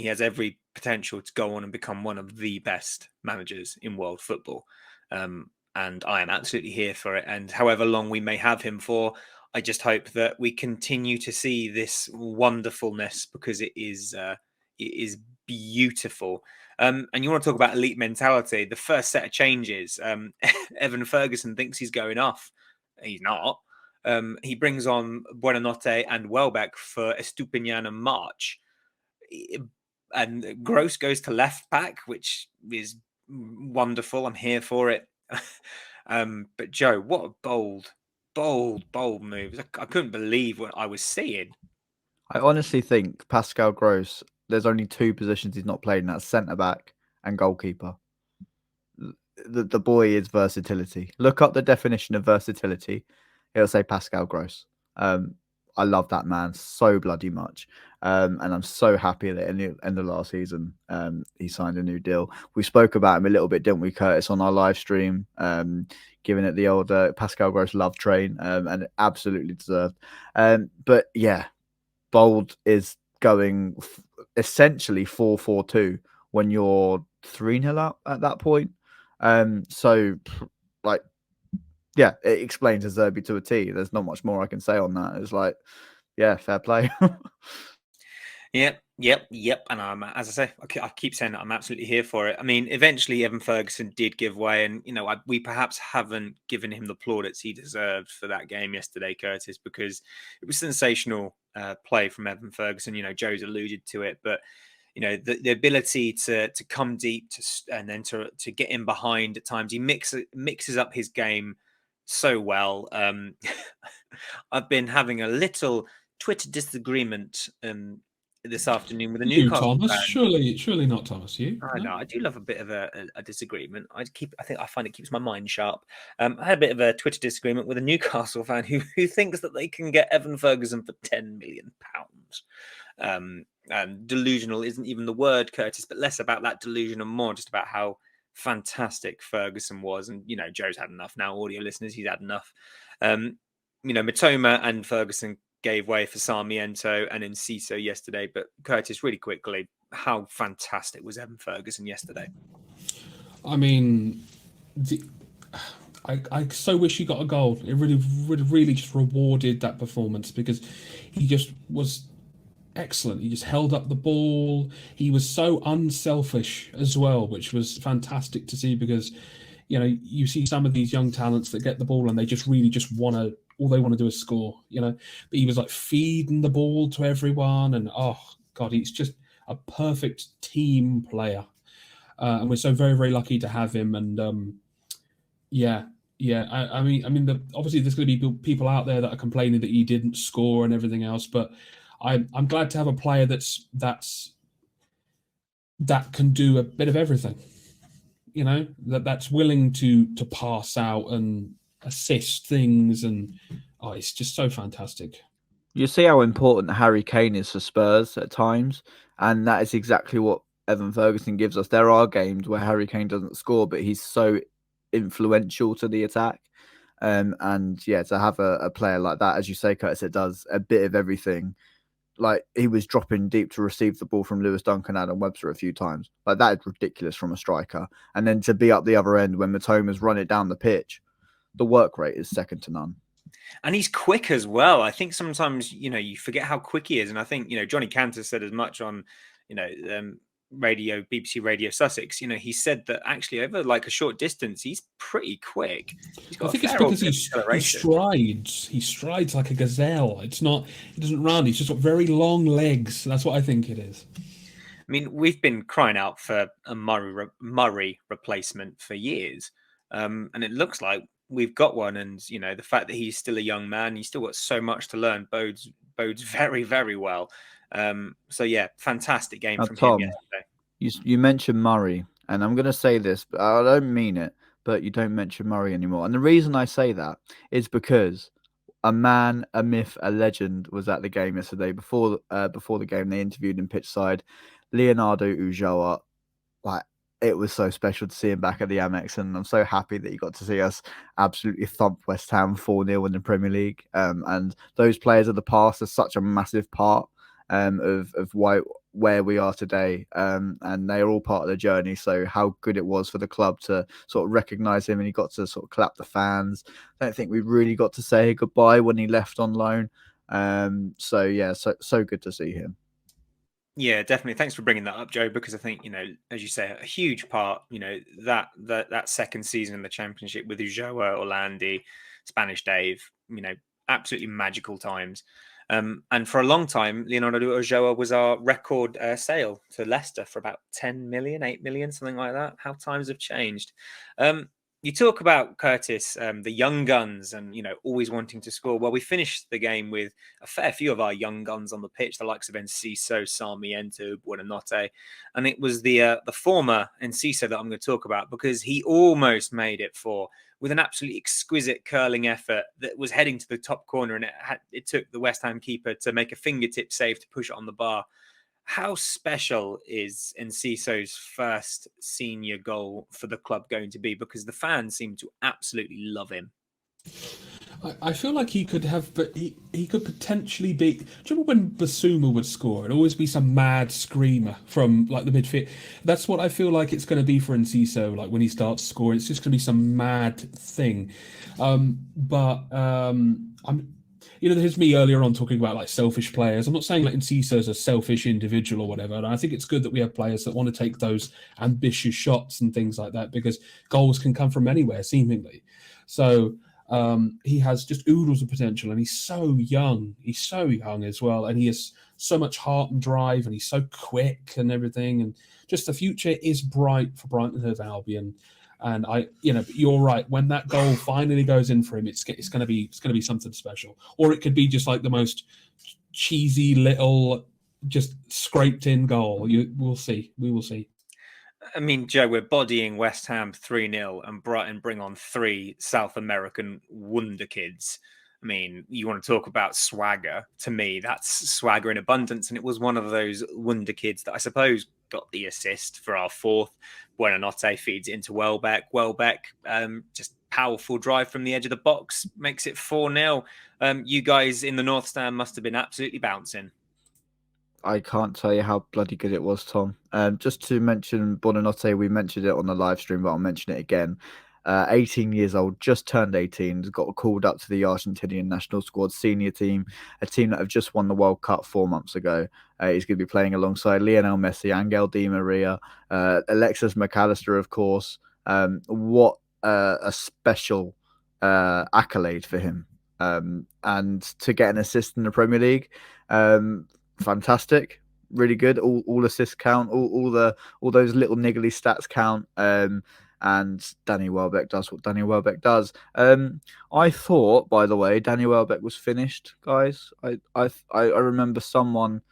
has every potential to go on and become one of the best managers in world football. And I am absolutely here for it. And however long we may have him for, I just hope that we continue to see this wonderfulness, because it is beautiful. And you want to talk about elite mentality. The first set of changes, Evan Ferguson thinks he's going off. He's not. He brings on Buonanotte and Welbeck for Estupiñán and March. And Gross goes to left back, which is wonderful. I'm here for it. But Joe, what a bold move. I couldn't believe what I was seeing. I honestly think Pascal Gross, there's only 2 positions he's not played, and that's centre-back and goalkeeper. The boy is versatility. Look up the definition of versatility. It'll say Pascal Gross. I love that man so bloody much. And I'm so happy that in the end of last season, he signed a new deal. We spoke about him a little bit, didn't we, Kurtis, on our live stream, giving it the old Pascal Gross love train, and absolutely deserved. But yeah, Bold is going essentially 4-4-2 when you're 3-0 up at that point. So, like, yeah, it explains Zerbi to a T. There's not much more I can say on that. It's like, yeah, fair play. Yep. And as I say, I keep saying that I'm absolutely here for it. I mean, eventually Evan Ferguson did give way, and we perhaps haven't given him the plaudits he deserved for that game yesterday, Kurtis, because it was sensational play from Evan Ferguson. Joe's alluded to it, but the ability to come deep and then to get in behind at times. He mixes up his game so well. I've been having a little Twitter disagreement this afternoon with a Newcastle Thomas, fan. surely not Thomas. You? I know. I do love a bit of a disagreement. I think I find it keeps my mind sharp. I had a bit of a Twitter disagreement with a Newcastle fan who thinks that they can get Evan Ferguson for £10 million. And delusional isn't even the word, Kurtis, but less about that delusion and more just about how fantastic Ferguson was. And, Joe's had enough now, audio listeners, he's had enough. Mitoma and Ferguson gave way for Sarmiento and Enciso yesterday. But Kurtis, really quickly, how fantastic was Evan Ferguson yesterday? I mean, I so wish he got a goal. It really just rewarded that performance, because he just was excellent. He just held up the ball. He was so unselfish as well, which was fantastic to see, because you see some of these young talents that get the ball and they just really just want to, all they want to do is score, but he was like feeding the ball to everyone, and oh God, he's just a perfect team player. And we're so very, very lucky to have him. And I mean, obviously there's going to be people out there that are complaining that he didn't score and everything else, but I'm glad to have a player that can do a bit of everything. That's willing to pass out and assist things, and it's just so fantastic. You see how important Harry Kane is for Spurs at times, and that is exactly what Evan Ferguson gives us. There are games where Harry Kane doesn't score, but he's so influential to the attack. And yeah, to have a player like that, as you say, Curtis, it does a bit of everything. Like, he was dropping deep to receive the ball from Lewis Dunk and Adam Webster a few times. Like, that is ridiculous from a striker. And then to be up the other end when Mitoma's run it down the pitch, the work rate is second to none. And he's quick as well. I think sometimes, you forget how quick he is. And I think, Johnny Cantor said as much on, BBC Radio Sussex. He said that actually over like a short distance, he's pretty quick. I think it's because he strides. He strides like a gazelle. He doesn't run. He's just got very long legs. That's what I think it is. I mean, we've been crying out for a Murray replacement for years. And it looks like we've got one. And, the fact that he's still a young man, he's still got so much to learn, bodes very, very well. So yeah, fantastic game from Tom, him yesterday. You mentioned Murray, and I'm going to say this, but I don't mean it, but you don't mention Murray anymore. And the reason I say that is because a man, a myth, a legend was at the game yesterday. Before the game, they interviewed him pitch side. Leonardo Ulloa, it was so special to see him back at the AMEX, and I'm so happy that you got to see us absolutely thump West Ham 4-0 in the Premier League. And those players of the past are such a massive part of where we are today, and they are all part of the journey. So how good it was for the club to sort of recognise him, and he got to sort of clap the fans. I don't think we really got to say goodbye when he left on loan. So yeah, so good to see him. Yeah, definitely. Thanks for bringing that up, Joe, because I think, as you say, a huge part, that second season in the Championship with Ulloa, Orlandi, Spanish Dave, absolutely magical times. And for a long time, Leonardo Ulloa was our record sale to Leicester for about 10 million, 8 million, something like that. How times have changed. You talk about Kurtis, the young guns, and always wanting to score. Well, we finished the game with a fair few of our young guns on the pitch, the likes of Enciso, Sarmiento, Buonanotte, and it was the former Enciso that I'm going to talk about, because he almost made it with an absolutely exquisite curling effort that was heading to the top corner, and it took the West Ham keeper to make a fingertip save to push it on the bar. How special is Enciso's first senior goal for the club going to be? Because the fans seem to absolutely love him. I feel like he could have, but he could potentially be. Do you remember when Basuma would score? It'd always be some mad screamer from like the midfield. That's what I feel like it's going to be for Enciso. Like when he starts scoring, it's just going to be some mad thing. There's me earlier on talking about like selfish players. I'm not saying like Enciso's a selfish individual or whatever. And I think it's good that we have players that want to take those ambitious shots and things like that, because goals can come from anywhere, seemingly. So he has just oodles of potential, and he's so young. He's so young as well, and he has so much heart and drive, and he's so quick and everything. And just the future is bright for Brighton and Albion. And you're right. When that goal finally goes in for him, it's going to be something special. Or it could be just like the most cheesy little, just scraped in goal. We'll see. We will see. I mean, Joe, we're bodying West Ham 3-0, and Brighton bring on 3 South American wonder kids. I mean, you want to talk about swagger. To me, that's swagger in abundance. And it was one of those wonder kids that I suppose got the assist for our fourth. Buonanotte feeds it into Welbeck. Welbeck, just powerful drive from the edge of the box, makes it 4-0. You guys in the North Stand must have been absolutely bouncing. I can't tell you how bloody good it was, Tom. Just to mention Buonanotte, we mentioned it on the live stream, but I'll mention it again. 18 years old, just turned 18, got called up to the Argentinian national squad senior team, a team that have just won the World Cup 4 months ago. He's going to be playing alongside Lionel Messi, Angel Di Maria, Alexis McAllister, of course. What a special accolade for him. And to get an assist in the Premier League, fantastic, really good. All assists count, all those little niggly stats count. And Danny Welbeck does what Danny Welbeck does. I thought, by the way, Danny Welbeck was finished, guys. I remember someone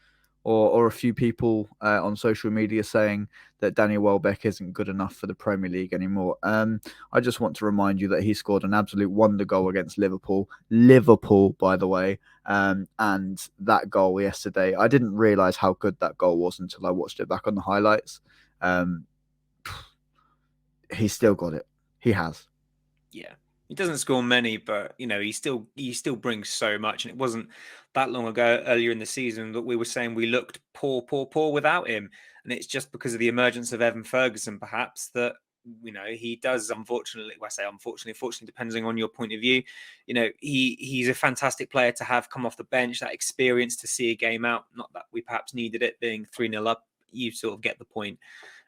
or a few people on social media saying that Danny Welbeck isn't good enough for the Premier League anymore. I just want to remind you that he scored an absolute wonder goal against Liverpool. Liverpool, by the way. And that goal yesterday, I didn't realise how good that goal was until I watched it back on the highlights. He's still got it. He has. Yeah. He doesn't score many, but he still brings so much. And it wasn't that long ago, earlier in the season, that we were saying we looked poor without him. And it's just because of the emergence of Evan Ferguson, perhaps, that he does, unfortunately. Well, I say unfortunately, fortunately, depending on your point of view. He's a fantastic player to have come off the bench, that experience to see a game out. Not that we perhaps needed it, being 3-0 up. You sort of get the point.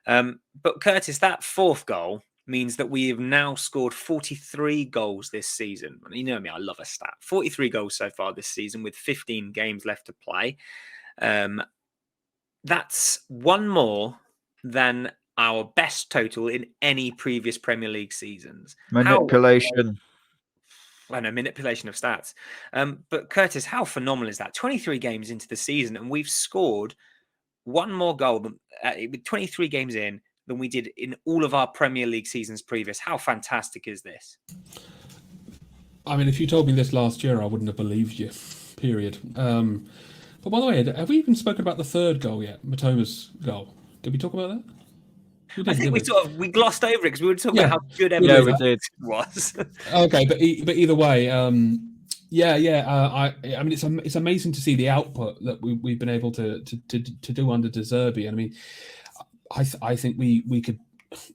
But Kurtis, that fourth goal means that we have now scored 43 goals this season. You know me, I love a stat. 43 goals so far this season with 15 games left to play. That's one more than our best total in any previous Premier League seasons. Manipulation. I know, manipulation of stats. But Kurtis, how phenomenal is that? 23 games into the season, and we've scored one more goal than, with 23 games in than we did in all of our Premier League seasons previous. How fantastic is this? I mean, if you told me this last year, I wouldn't have believed you, period. But by the way, have we even spoken about the third goal yet? Matoma's goal. Did we talk about that? I think we glossed over it because we were talking about how good we did. was. Okay, but either way, I mean, it's amazing to see the output that we've been able to do under Zerbi. And I mean, I think we could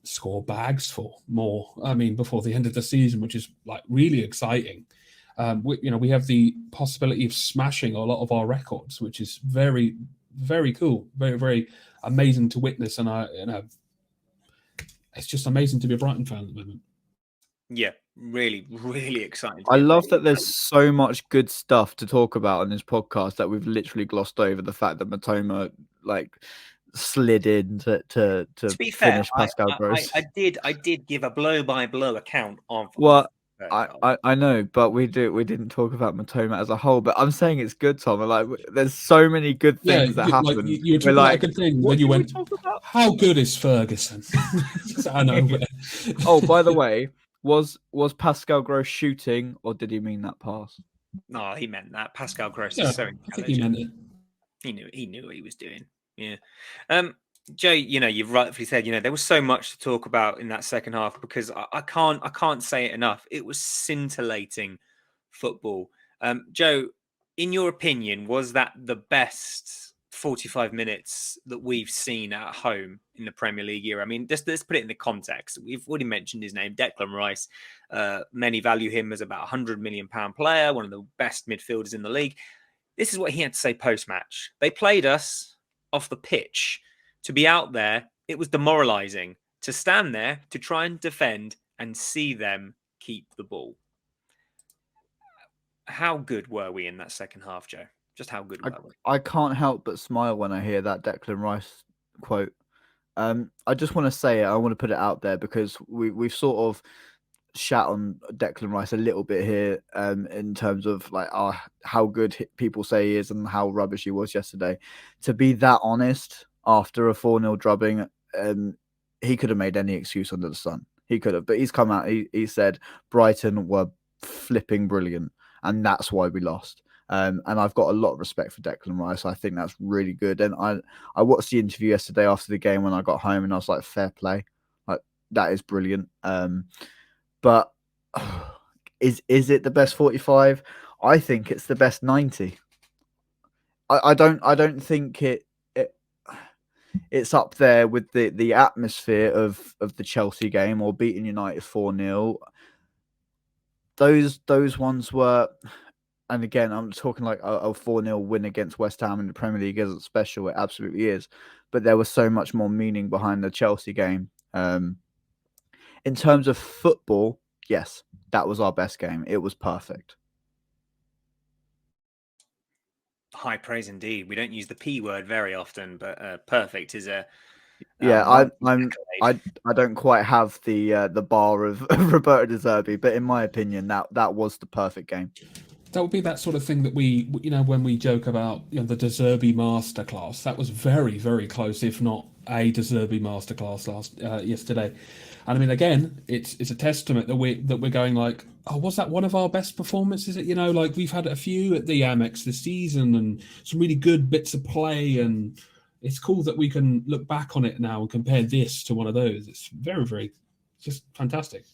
score bags for more. I mean, before the end of the season, which is like really exciting. We have the possibility of smashing a lot of our records, which is very, very cool, very, very amazing to witness. And it's just amazing to be a Brighton fan at the moment. Yeah, really, really exciting. I love that there's so much good stuff to talk about on this podcast that we've literally glossed over the fact that Matoma slid in to be fair, Pascal Gross. I did give a blow-by-blow account of what. I know, but we didn't talk about Matoma as a whole. But I'm saying it's good, Tom. Like, there's so many good things that happen. Like, you were talking about a good thing, then you went, "How good is Ferguson?" I know. Oh, by the way, was Pascal Gross shooting, or did he mean that pass? No, he meant that. Pascal Gross is so intelligent. I think he meant it. He knew what he was doing. Yeah. Joe, you've rightfully said, there was so much to talk about in that second half because I can't say it enough. It was scintillating football. Joe, in your opinion, was that the best 45 minutes that we've seen at home in the Premier League era? I mean, let's put it in the context. We've already mentioned his name, Declan Rice. Many value him as about £100 million player, one of the best midfielders in the league. This is what he had to say post-match. They played us off the pitch. To be out there, it was demoralizing. To stand there, to try and defend and see them keep the ball. How good were we in that second half, Joe? Just how good were we? I can't help but smile when I hear that Declan Rice quote. I just want to say it. I want to put it out there because we've sort of shat on Declan Rice a little bit here in terms of like how good people say he is and how rubbish he was yesterday. To be that honest, after a 4-0 drubbing, he could have made any excuse under the sun. He could have, but he's come out. He said Brighton were flipping brilliant. and that's why we lost. And I've got a lot of respect for Declan Rice. I think that's really good. And I watched the interview yesterday after the game when I got home, and I was like, fair play. Like, that is brilliant. But is it the best 45? I think it's the best 90. I don't think it's up there with the atmosphere of the Chelsea game or beating United 4-0. Those ones were, and again, I'm talking like a 4-0 win against West Ham in the Premier League isn't special. It absolutely is. But there was so much more meaning behind the Chelsea game. In terms of football, yes, that was our best game. It was perfect. High praise indeed. We don't use the P word very often, but perfect is a I don't quite have the bar of Roberto De Zerbi, but in my opinion, that was the perfect game. That would be that sort of thing that we, when we joke about the De Zerbi masterclass, that was very, very close, if not a De Zerbi masterclass yesterday. And I mean, again, it's a testament that we're going like, oh, was that one of our best performances? Like we've had a few at the AMEX this season and some really good bits of play, and it's cool that we can look back on it now and compare this to one of those. It's very, very, just fantastic.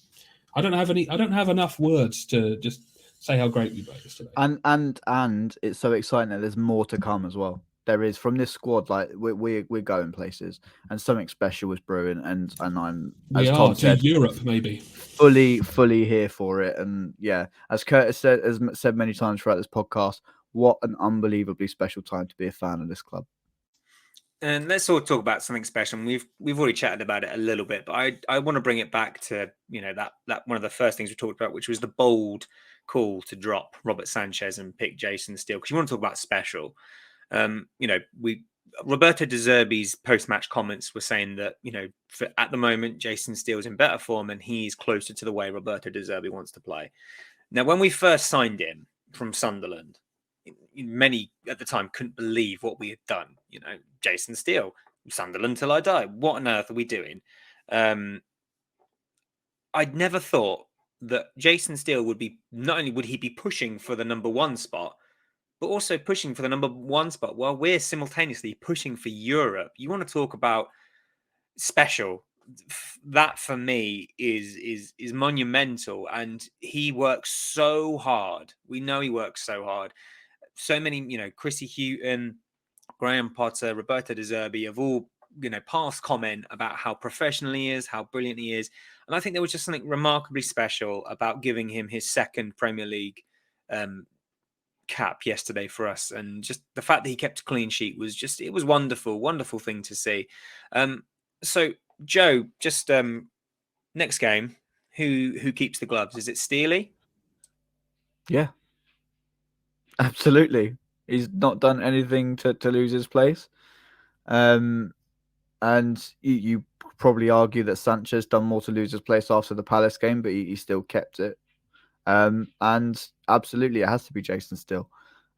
I don't have enough words to just say how great we played yesterday. And it's so exciting that there's more to come as well. There is from this squad, like we're going places, and something special is brewing. And I'm, as Tom said, Europe maybe fully here for it. And yeah, as Kurtis has said many times throughout this podcast, what an unbelievably special time to be a fan of this club. And let's all talk about something special. And we've already chatted about it a little bit, but I want to bring it back to that one of the first things we talked about, which was the bold call to drop Robert Sanchez and pick Jason Steele, because you want to talk about special. Roberto De Zerbi's post-match comments were saying that at the moment Jason Steele's in better form and he's closer to the way Roberto De Zerbi wants to play. Now, when we first signed him from Sunderland, many at the time couldn't believe what we had done. Jason Steele, Sunderland till I die. What on earth are we doing? I'd never thought that Jason Steele would be, not only would he be pushing for the number one spot, but also pushing for the number one spot while we're simultaneously pushing for Europe. You want to talk about special? That for me is monumental, and he works so hard. We know he works so hard. So many, Chrissy Houghton, Graham Potter, Roberto De Zerbi have all, passed comment about how professional he is, how brilliant he is. And I think there was just something remarkably special about giving him his second Premier League cap yesterday for us. And just the fact that he kept a clean sheet was it was wonderful, wonderful thing to see. So Joe, just next game, who keeps the gloves? Is it Steely? Yeah. Absolutely. He's not done anything to lose his place. And you probably argue that Sanchez done more to lose his place after the Palace game, but he still kept it. And absolutely, it has to be Jason Steele.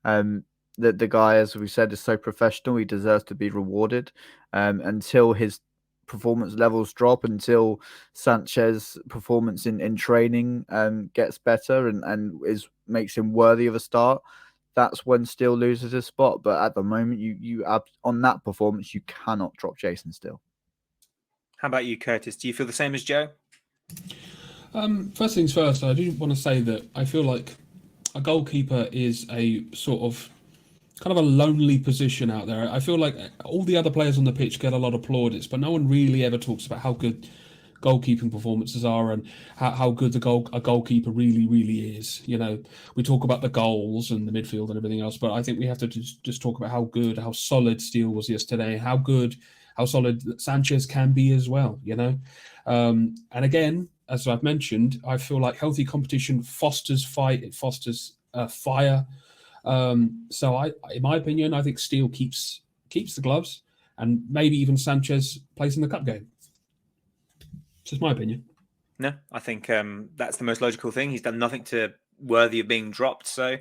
The guy, as we said, is so professional. He deserves to be rewarded. Until his performance levels drop, until Sanchez's performance in training gets better and makes him worthy of a start, that's when Steele loses his spot. But at the moment, you on that performance, you cannot drop Jason Steele. How about you, Kurtis? Do you feel the same as Joe? First things first, I do want to say that I feel like a goalkeeper is a sort of kind of a lonely position out there. I feel like all the other players on the pitch get a lot of plaudits, but no one really ever talks about how good goalkeeping performances are and how good a goalkeeper really, really is. We talk about the goals and the midfield and everything else, but I think we have to just talk about how solid Steele was yesterday, how solid Sanchez can be as well, And again, as I've mentioned, I feel like healthy competition fosters fight, it fosters fire. So in my opinion, I think Steele keeps the gloves, and maybe even Sanchez plays in the cup game. It's just my opinion. No, I think that's the most logical thing. He's done nothing worthy of being dropped. So,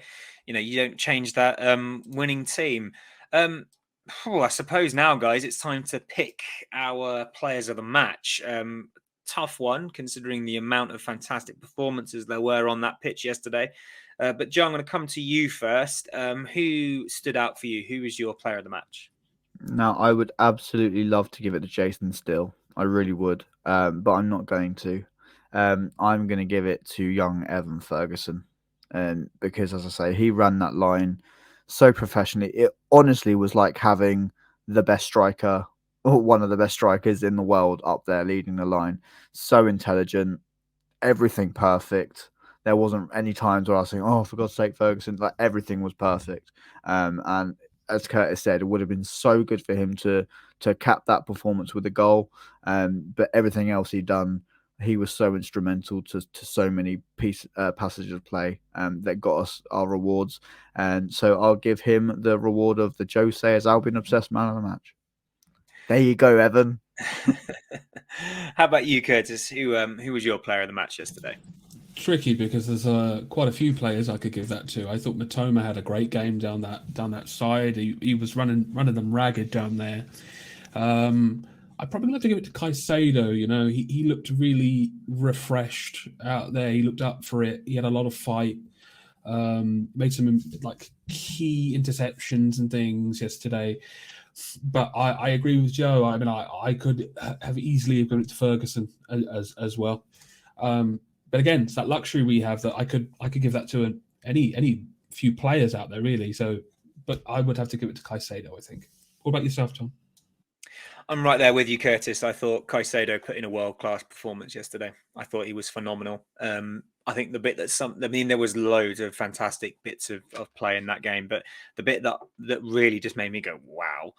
you don't change that winning team. I suppose now, guys, it's time to pick our players of the match. Tough one, considering the amount of fantastic performances there were on that pitch yesterday. But Joe, I'm going to come to you first. Who stood out for you? Who was your player of the match? Now, I would absolutely love to give it to Jason Steele. I really would, but I'm not going to. I'm going to give it to young Evan Ferguson, because, as I say, he ran that line so professionally. It honestly was like having the best striker, or one of the best strikers in the world, up there leading the line. So intelligent, everything perfect. There wasn't any times where I was saying, "Oh, for God's sake, Ferguson!" Like everything was perfect. And as Kurtis said, it would have been so good for him to cap that performance with a goal. But everything else he'd done, he was so instrumental to so many passages of play that got us our rewards. And so I'll give him the reward of the Joe Sayers Albion Obsessed Man of the Match. There you go, Evan. How about you, Kurtis? Who was your player of the match yesterday? Tricky because there's quite a few players I could give that to. I thought Matoma had a great game down that side. He was running them ragged down there. I'd probably like to give it to Caicedo. You know, he looked really refreshed out there. He looked up for it. He had a lot of fight. Made some like key interceptions and things yesterday. But I agree with Joe. I mean, I could have easily given it to Ferguson as well. But again, it's that luxury we have that I could give that to any few players out there, really. So, but I would have to give it to Caicedo, I think. What about yourself, Tom? I'm right there with you, Kurtis. I thought Caicedo put in a world-class performance yesterday. I thought he was phenomenal. I think the bit there was loads of fantastic bits of play in that game, but the bit that really just made me go, wow,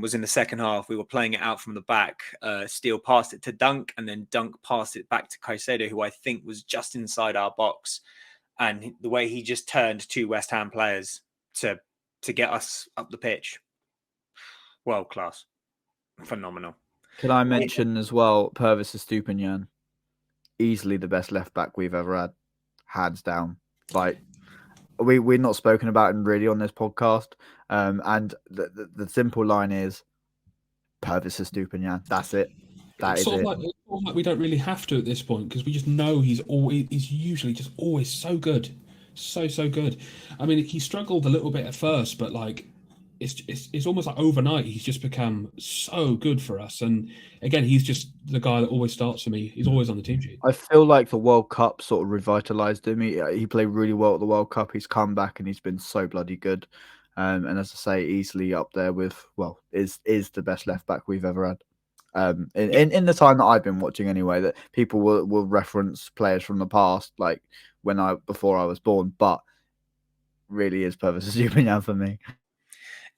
was in the second half. We were playing it out from the back. Steele passed it to Dunk, and then Dunk passed it back to Caicedo, who I think was just inside our box. And the way he just turned two West Ham players to get us up the pitch, world class. Phenomenal. Can I mention as well, Purvis Estupiñán, easily the best left back we've ever had, hands down. Like we're not spoken about him really on this podcast, and the simple line is Purvis Estupiñán. That's it. That is it. Like we don't really have to at this point because we just know he's usually just always so good, so good. I mean, he struggled a little bit at first, but like. It's almost like overnight he's just become so good for us, and again he's just the guy that always starts for me. He's always on the team sheet. I feel like the World Cup sort of revitalized him. He played really well at the World Cup. He's come back and he's been so bloody good. And as I say, easily up there with is the best left back we've ever had. In the time that I've been watching anyway, that people will reference players from the past, like before I was born, but really is Purvis Estupiñán for me.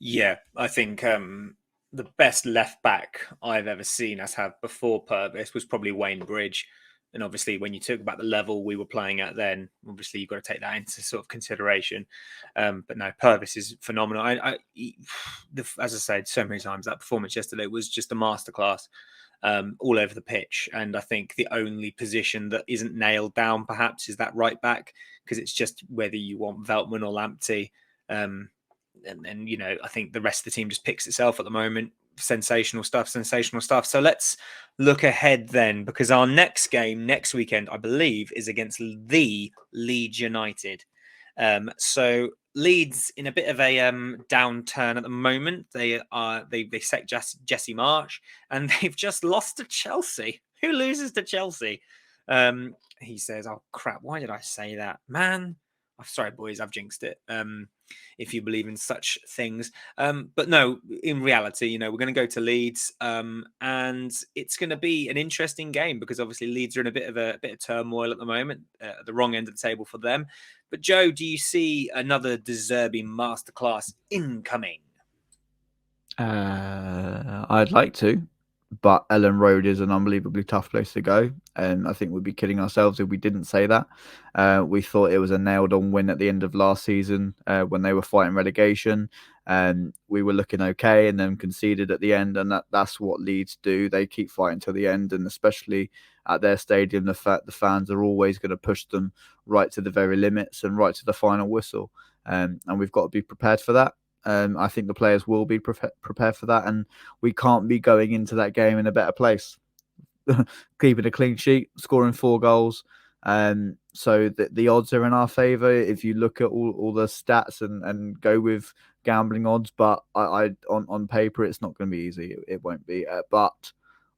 Yeah, I think the best left back I've ever seen us have before Purvis was probably Wayne Bridge. And obviously, when you talk about the level we were playing at then, obviously you've got to take that into sort of consideration. But no, Purvis is phenomenal. As I said so many times, that performance yesterday was just a masterclass all over the pitch. And I think the only position that isn't nailed down, perhaps, is that right back, because it's just whether you want Veltman or Lamptey. And you know, I think the rest of the team just picks itself at the moment. Sensational stuff. So let's look ahead then, because our next game next weekend, I believe, is against the Leeds United. So Leeds in a bit of a downturn at the moment. They sacked Jesse Marsch, and they've just lost to Chelsea. Who loses to Chelsea? He says, "Oh crap! Why did I say that, man? I'm sorry, boys. I've jinxed it." If you believe in such things. But no, in reality, you know, we're going to go to Leeds, and it's going to be an interesting game because obviously Leeds are in a bit of turmoil at the moment, at the wrong end of the table for them. But Joe, do you see another Zerbi masterclass incoming? I'd like to, but Ellen Road is an unbelievably tough place to go, and I think we'd be kidding ourselves if we didn't say that. We thought it was a nailed-on win at the end of last season when they were fighting relegation, and we were looking okay, and then conceded at the end, and that's what Leeds do. They keep fighting till the end, and especially at their stadium, the fans are always going to push them right to the very limits and right to the final whistle, and we've got to be prepared for that. I think the players will be prepared for that, and we can't be going into that game in a better place. Keeping a clean sheet, scoring 4 goals, So the odds are in our favour if you look at all the stats and go with gambling odds. But I on paper, it's not going to be easy. It won't be. But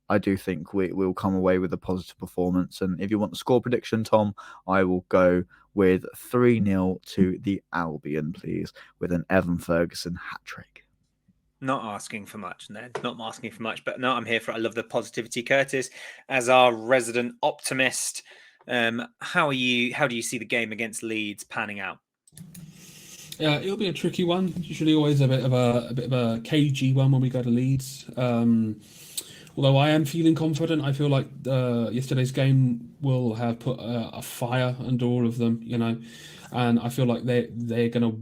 I do think we'll come away with a positive performance. And if you want the score prediction, Tom, I will go with 3-0 to the Albion, please, with an Evan Ferguson hat-trick. Not asking for much, Ned. Not asking for much, but no, I'm here for it. I love the positivity, Kurtis, as our resident optimist. How do you see the game against Leeds panning out? Yeah, it'll be a tricky one. Usually, always a bit of a cagey one when we go to Leeds. Although I am feeling confident, I feel like yesterday's game will have put a fire under all of them, and I feel like they're gonna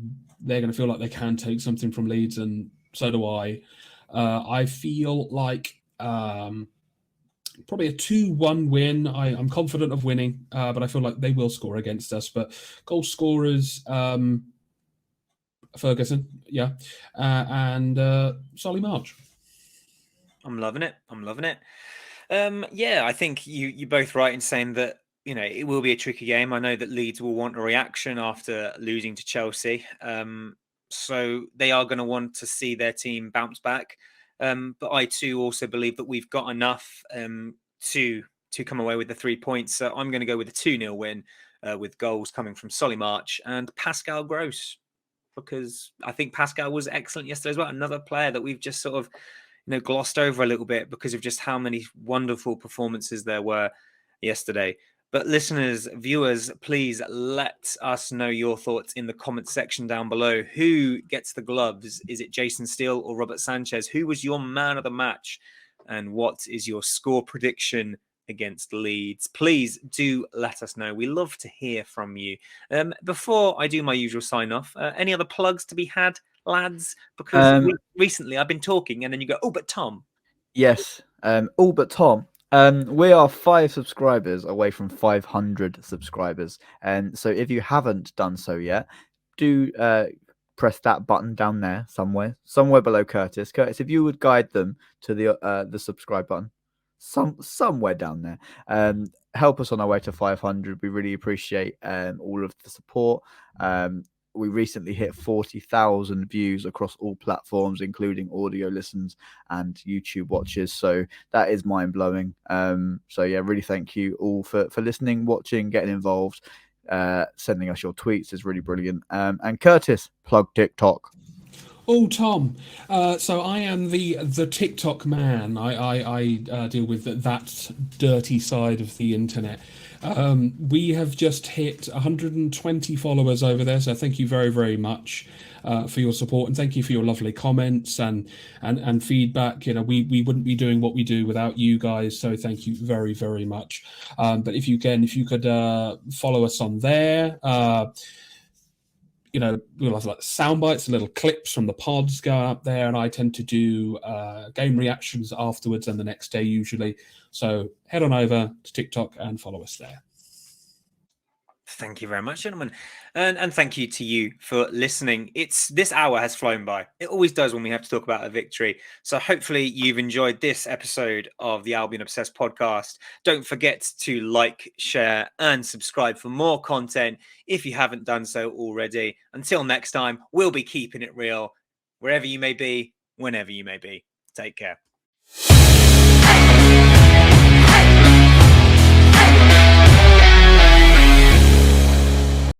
feel like they can take something from Leeds, and so do I. I feel like probably a 2-1 win. I'm confident of winning, but I feel like they will score against us. But goal scorers, Ferguson, yeah, and Solly March. I'm loving it. Yeah, I think you're both right in saying that, it will be a tricky game. I know that Leeds will want a reaction after losing to Chelsea. So they are going to want to see their team bounce back. But I too also believe that we've got enough to come away with the 3 points. So I'm going to go with a 2-0 win with goals coming from Solly March and Pascal Gross, because I think Pascal was excellent yesterday as well. Another player that we've just sort of glossed over a little bit because of just how many wonderful performances there were yesterday. But listeners, viewers, please let us know your thoughts in the comments section down below. Who gets the gloves? Is it Jason Steele or Robert Sanchez? Who was your man of the match? And what is your score prediction against Leeds? Please do let us know. We love to hear from you. Before I do my usual sign off, any other plugs to be had, lads? Because recently I've been talking and then you go, oh, but Tom. Yes. But Tom. We are 5 subscribers away from 500 subscribers. And so if you haven't done so yet, do press that button down there somewhere below Kurtis. Kurtis, if you would guide them to the subscribe button, somewhere down there. Help us on our way to 500. We really appreciate all of the support. We recently hit 40,000 views across all platforms, including audio listens and YouTube watches. So that is mind blowing. So yeah, really thank you all for listening, watching, getting involved, sending us your tweets is really brilliant. And Kurtis, plug TikTok. Oh, Tom. So I am the TikTok man. I deal with that dirty side of the internet. We have just hit 120 followers over there, so thank you very, very much for your support, and thank you for your lovely comments and feedback. We wouldn't be doing what we do without you guys, so thank you very, very much. But if you could follow us on there. We'll have like sound bites, little clips from the pods go up there, and I tend to do game reactions afterwards and the next day usually. So head on over to TikTok and follow us there. Thank you very much, gentlemen. And thank you to you for listening. This hour has flown by. It always does when we have to talk about a victory. So hopefully you've enjoyed this episode of the Albion Obsessed podcast. Don't forget to like, share, and subscribe for more content if you haven't done so already. Until next time, we'll be keeping it real wherever you may be, whenever you may be. Take care.